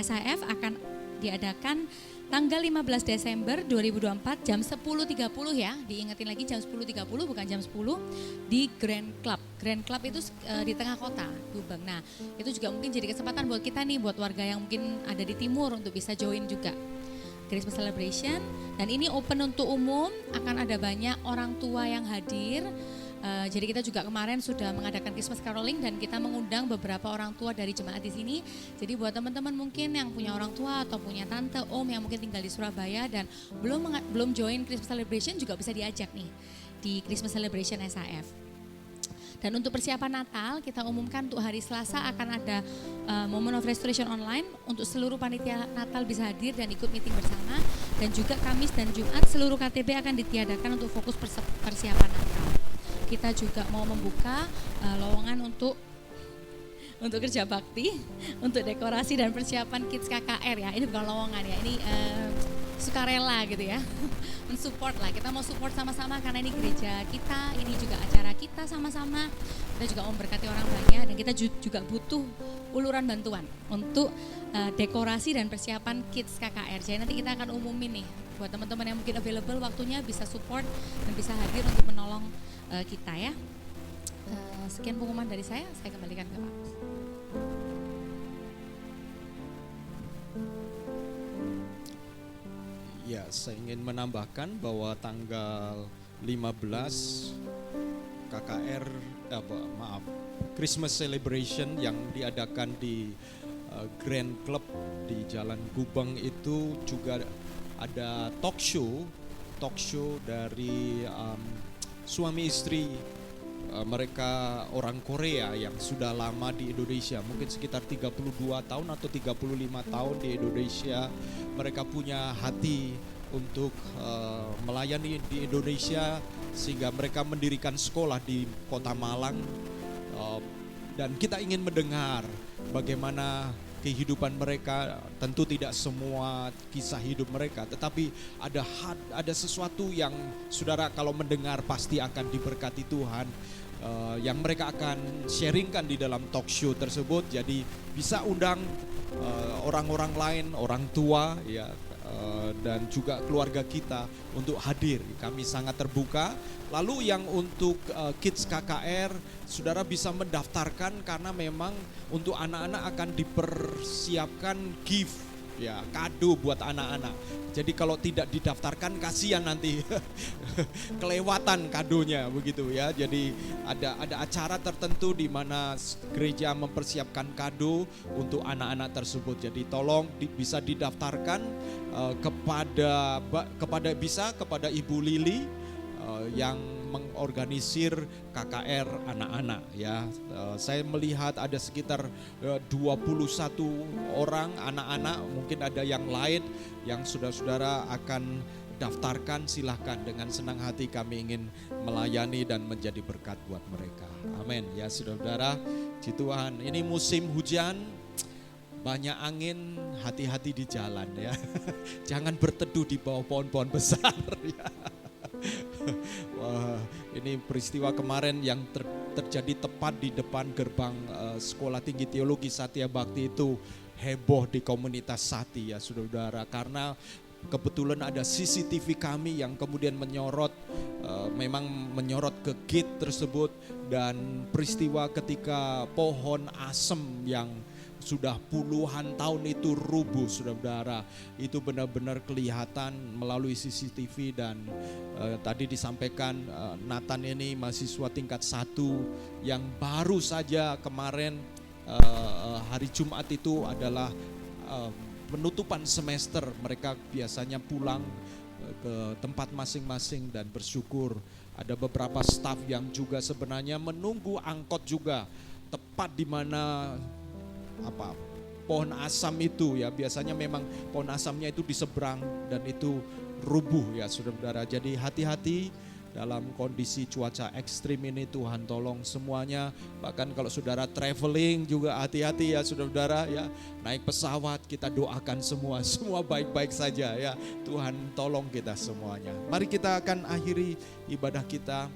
SIF akan diadakan tanggal 15 Desember 2024 jam 10.30 ya. Diingetin lagi jam 10.30 bukan jam 10 di Grand Club. Grand Club itu di tengah kota, Gubeng. Nah itu juga mungkin jadi kesempatan buat kita nih, buat warga yang mungkin ada di timur untuk bisa join juga Christmas Celebration. Dan ini open untuk umum, akan ada banyak orang tua yang hadir. Jadi kita juga kemarin sudah mengadakan Christmas Caroling dan kita mengundang beberapa orang tua dari jemaat di sini. Jadi buat teman-teman mungkin yang punya orang tua atau punya tante, om yang mungkin tinggal di Surabaya dan belum join Christmas Celebration juga bisa diajak nih di Christmas Celebration SIF. Dan untuk persiapan Natal kita umumkan untuk hari Selasa akan ada Moment of Restoration online untuk seluruh panitia Natal bisa hadir dan ikut meeting bersama. Dan juga Kamis dan Jumat seluruh KTB akan ditiadakan untuk fokus persiapan Natal. Kita juga mau membuka lowongan untuk kerja bakti, untuk dekorasi dan persiapan Kids KKR ya. Ini bukan lowongan ya, ini sukarela gitu ya. Mensupport lah, kita mau support sama-sama karena ini gereja kita, ini juga acara kita sama-sama. Kita juga memberkati orang banyak dan kita juga butuh uluran bantuan untuk dekorasi dan persiapan Kids KKR. Jadi nanti kita akan umumin nih buat teman-teman yang mungkin available waktunya bisa support dan bisa hadir untuk menolong kita ya. Sekian pengumuman dari saya kembalikan ke Pak. Ya, saya ingin menambahkan bahwa tanggal 15 KKR, Christmas Celebration yang diadakan di Grand Club di Jalan Gubeng itu juga ada talk show dari suami istri mereka orang Korea yang sudah lama di Indonesia, mungkin sekitar 32 tahun atau 35 tahun di Indonesia. Mereka punya hati untuk melayani di Indonesia sehingga mereka mendirikan sekolah di Kota Malang, dan kita ingin mendengar bagaimana kehidupan mereka. Tentu tidak semua kisah hidup mereka, tetapi ada sesuatu yang saudara kalau mendengar pasti akan diberkati Tuhan, yang mereka akan sharingkan di dalam talk show tersebut. Jadi bisa undang orang-orang lain, orang tua ya, dan juga keluarga kita untuk hadir. Kami sangat terbuka. Lalu yang untuk Kids KKR, saudara bisa mendaftarkan karena memang untuk anak-anak akan dipersiapkan gift ya, kado buat anak-anak. Jadi kalau tidak didaftarkan kasihan nanti kelewatan kadonya begitu ya. Jadi ada acara tertentu di mana gereja mempersiapkan kado untuk anak-anak tersebut. Jadi tolong bisa didaftarkan kepada Ibu Lili yang mengorganisir KKR anak-anak ya. Saya melihat ada sekitar 21 orang anak-anak, mungkin ada yang lain yang saudara-saudara akan daftarkan. Silahkan, dengan senang hati kami ingin melayani dan menjadi berkat buat mereka. Amin ya saudara-saudara. Puji Tuhan, ini musim hujan, banyak angin, hati-hati di jalan ya. Jangan berteduh di bawah pohon-pohon besar ya. Wah, ini peristiwa kemarin yang terjadi tepat di depan gerbang Sekolah Tinggi Teologi Satya Bakti itu heboh di komunitas Sati ya saudara-saudara, karena kebetulan ada CCTV kami yang kemudian menyorot ke gate tersebut, dan peristiwa ketika pohon asem yang sudah puluhan tahun itu rubuh saudara-saudara, itu benar-benar kelihatan melalui CCTV. Dan tadi disampaikan Nathan ini mahasiswa tingkat 1 yang baru saja kemarin hari Jumat itu adalah penutupan semester. Mereka biasanya pulang ke tempat masing-masing dan bersyukur. Ada beberapa staf yang juga sebenarnya menunggu angkot juga tepat di mana pohon asam itu ya, biasanya memang pohon asamnya itu di seberang dan itu rubuh ya saudara-saudara. Jadi hati-hati dalam kondisi cuaca ekstrim ini, Tuhan tolong semuanya. Bahkan kalau saudara traveling juga hati-hati ya saudara-saudara ya. Naik pesawat kita doakan semua baik-baik saja ya. Tuhan tolong kita semuanya. Mari kita akan akhiri ibadah kita.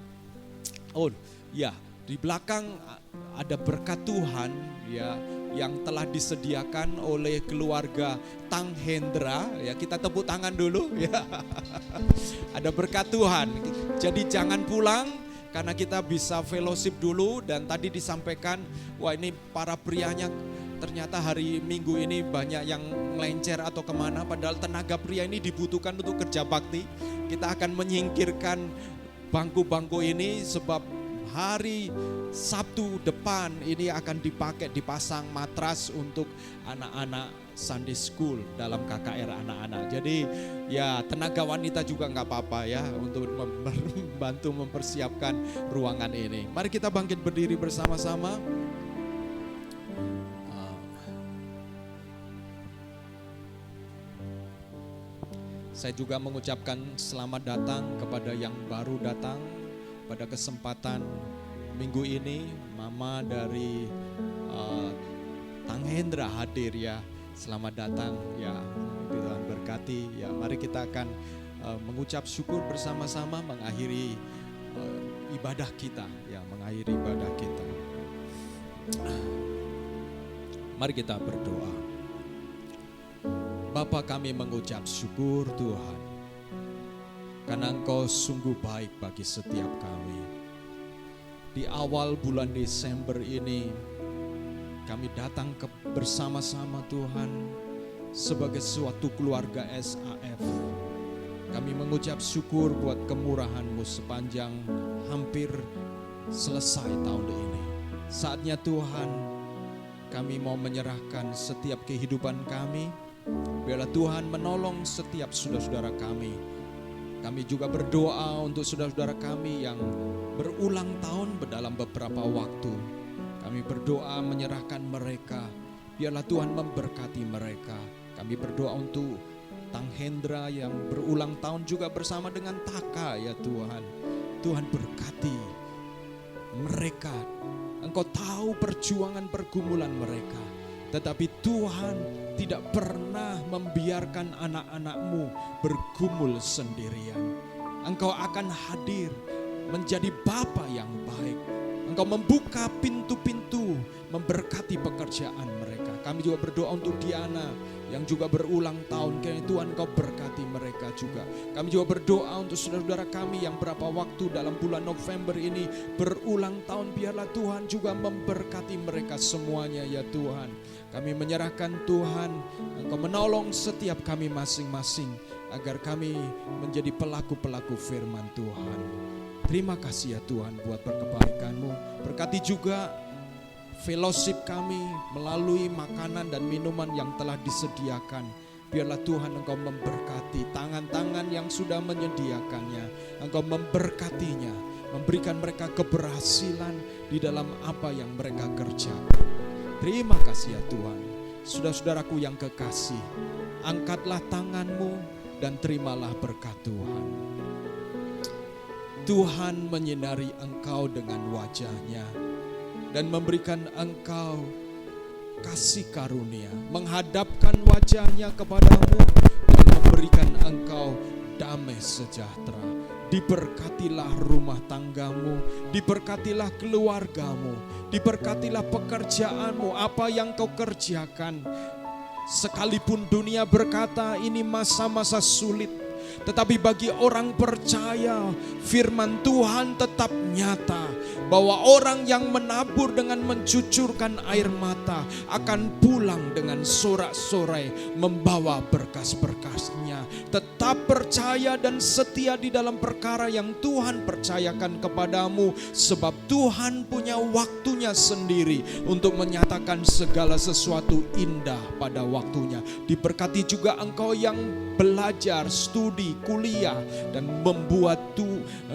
Oh ya, di belakang ada berkat Tuhan ya yang telah disediakan oleh keluarga Tang Hendra ya. Kita tepuk tangan dulu ya. Ada berkat Tuhan. Jadi jangan pulang karena kita bisa fellowship dulu. Dan tadi disampaikan, wah ini para prianya ternyata hari Minggu ini banyak yang melencer atau kemana, padahal tenaga pria ini dibutuhkan untuk kerja bakti. Kita akan menyingkirkan bangku-bangku ini sebab hari Sabtu depan ini akan dipasang matras untuk anak-anak Sunday School dalam KKR anak-anak. Jadi ya tenaga wanita juga nggak apa-apa ya untuk membantu mempersiapkan ruangan ini. Mari kita bangkit berdiri bersama-sama. Saya juga mengucapkan selamat datang kepada yang baru datang pada kesempatan minggu ini. Mama dari Tang Hendra hadir ya. Selamat datang ya. Tuhan berkati. Ya, mari kita akan mengucap syukur bersama-sama mengakhiri ibadah kita. Ya, mengakhiri ibadah kita. Mari kita berdoa. Bapa, kami mengucap syukur Tuhan, karena Engkau sungguh baik bagi setiap kami. Di awal bulan Desember ini, kami datang bersama-sama Tuhan sebagai suatu keluarga SAF. Kami mengucap syukur buat kemurahan-Mu sepanjang hampir selesai tahun ini. Saatnya Tuhan, kami mau menyerahkan setiap kehidupan kami. Biarlah Tuhan menolong setiap saudara-saudara kami. Kami juga berdoa untuk saudara-saudara kami yang berulang tahun dalam beberapa waktu. Kami berdoa menyerahkan mereka. Biarlah Tuhan memberkati mereka. Kami berdoa untuk Tang Hendra yang berulang tahun juga bersama dengan Taka ya Tuhan. Tuhan berkati mereka. Engkau tahu perjuangan pergumulan mereka. Tetapi Tuhan tidak pernah membiarkan anak-anak-Mu bergumul sendirian. Engkau akan hadir menjadi Bapa yang baik. Engkau membuka pintu-pintu, memberkati pekerjaan mereka. Kami juga berdoa untuk Diana yang juga berulang tahun. Kiranya Tuhan Engkau berkati mereka juga. Kami juga berdoa untuk saudara-saudara kami yang berapa waktu dalam bulan November ini berulang tahun. Biarlah Tuhan juga memberkati mereka semuanya ya Tuhan. Kami menyerahkan Tuhan, Engkau menolong setiap kami masing-masing agar kami menjadi pelaku-pelaku firman Tuhan. Terima kasih ya Tuhan buat berkebaikan-Mu. Berkati juga fellowship kami melalui makanan dan minuman yang telah disediakan. Biarlah Tuhan Engkau memberkati tangan-tangan yang sudah menyediakannya. Engkau memberkatinya, memberikan mereka keberhasilan di dalam apa yang mereka kerjakan. Terima kasih ya Tuhan. Saudara-saudaraku yang kekasih, angkatlah tangan-Mu dan terimalah berkat Tuhan. Tuhan menyinari engkau dengan wajah-Nya dan memberikan engkau kasih karunia, menghadapkan wajah-Nya kepadamu dan memberikan engkau damai sejahtera. Diberkatilah rumah tanggamu, diberkatilah keluargamu, diberkatilah pekerjaanmu, apa yang kau kerjakan. Sekalipun dunia berkata ini masa-masa sulit, tetapi bagi orang percaya firman Tuhan tetap nyata, bahwa orang yang menabur dengan mencucurkan air mata akan pulang dengan sorak-sorai membawa berkas-berkasnya. Tetap percaya dan setia di dalam perkara yang Tuhan percayakan kepadamu, sebab Tuhan punya waktunya sendiri untuk menyatakan segala sesuatu indah pada waktunya. Diberkati juga engkau yang belajar, studi, kuliah dan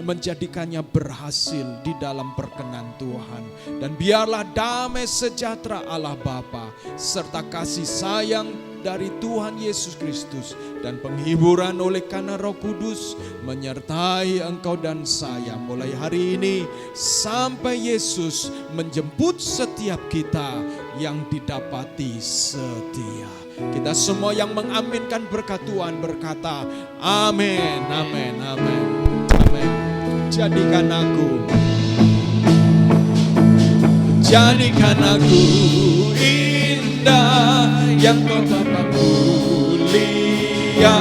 menjadikannya berhasil di dalam perkenan Tuhan. Dan biarlah damai sejahtera Allah Bapa serta kasih sayang dari Tuhan Yesus Kristus dan penghiburan oleh karena Roh Kudus menyertai engkau dan saya mulai hari ini sampai Yesus menjemput setiap kita yang didapati setia. Kita semua yang mengaminkan berkat Tuhan berkata amin, amin, amin, amin. Jadikan aku indah yang kau Bapa mulia,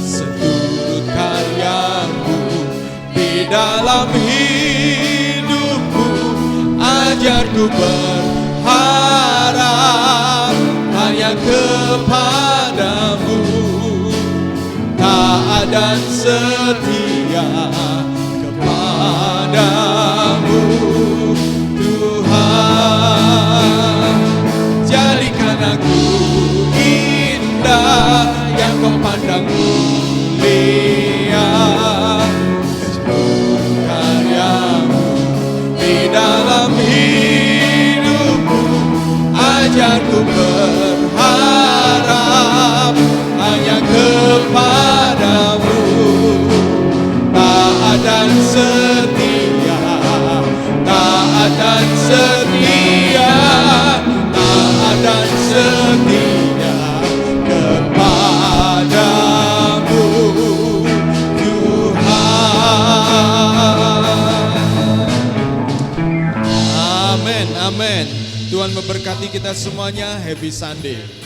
seturut karyamu di dalam hidupku. Ajarku berharap hanya kepadamu, taat dan setia kepadamu Tuhan. Jadikan aku indah yang kau pandang mulia, seluruh karyamu di dalam hidupku. Ajarku berharap hanya kepadamu, taat dan setia, taat dan setia, taat dan setia kepadamu. Tuhan memberkati kita semuanya. Happy Sunday.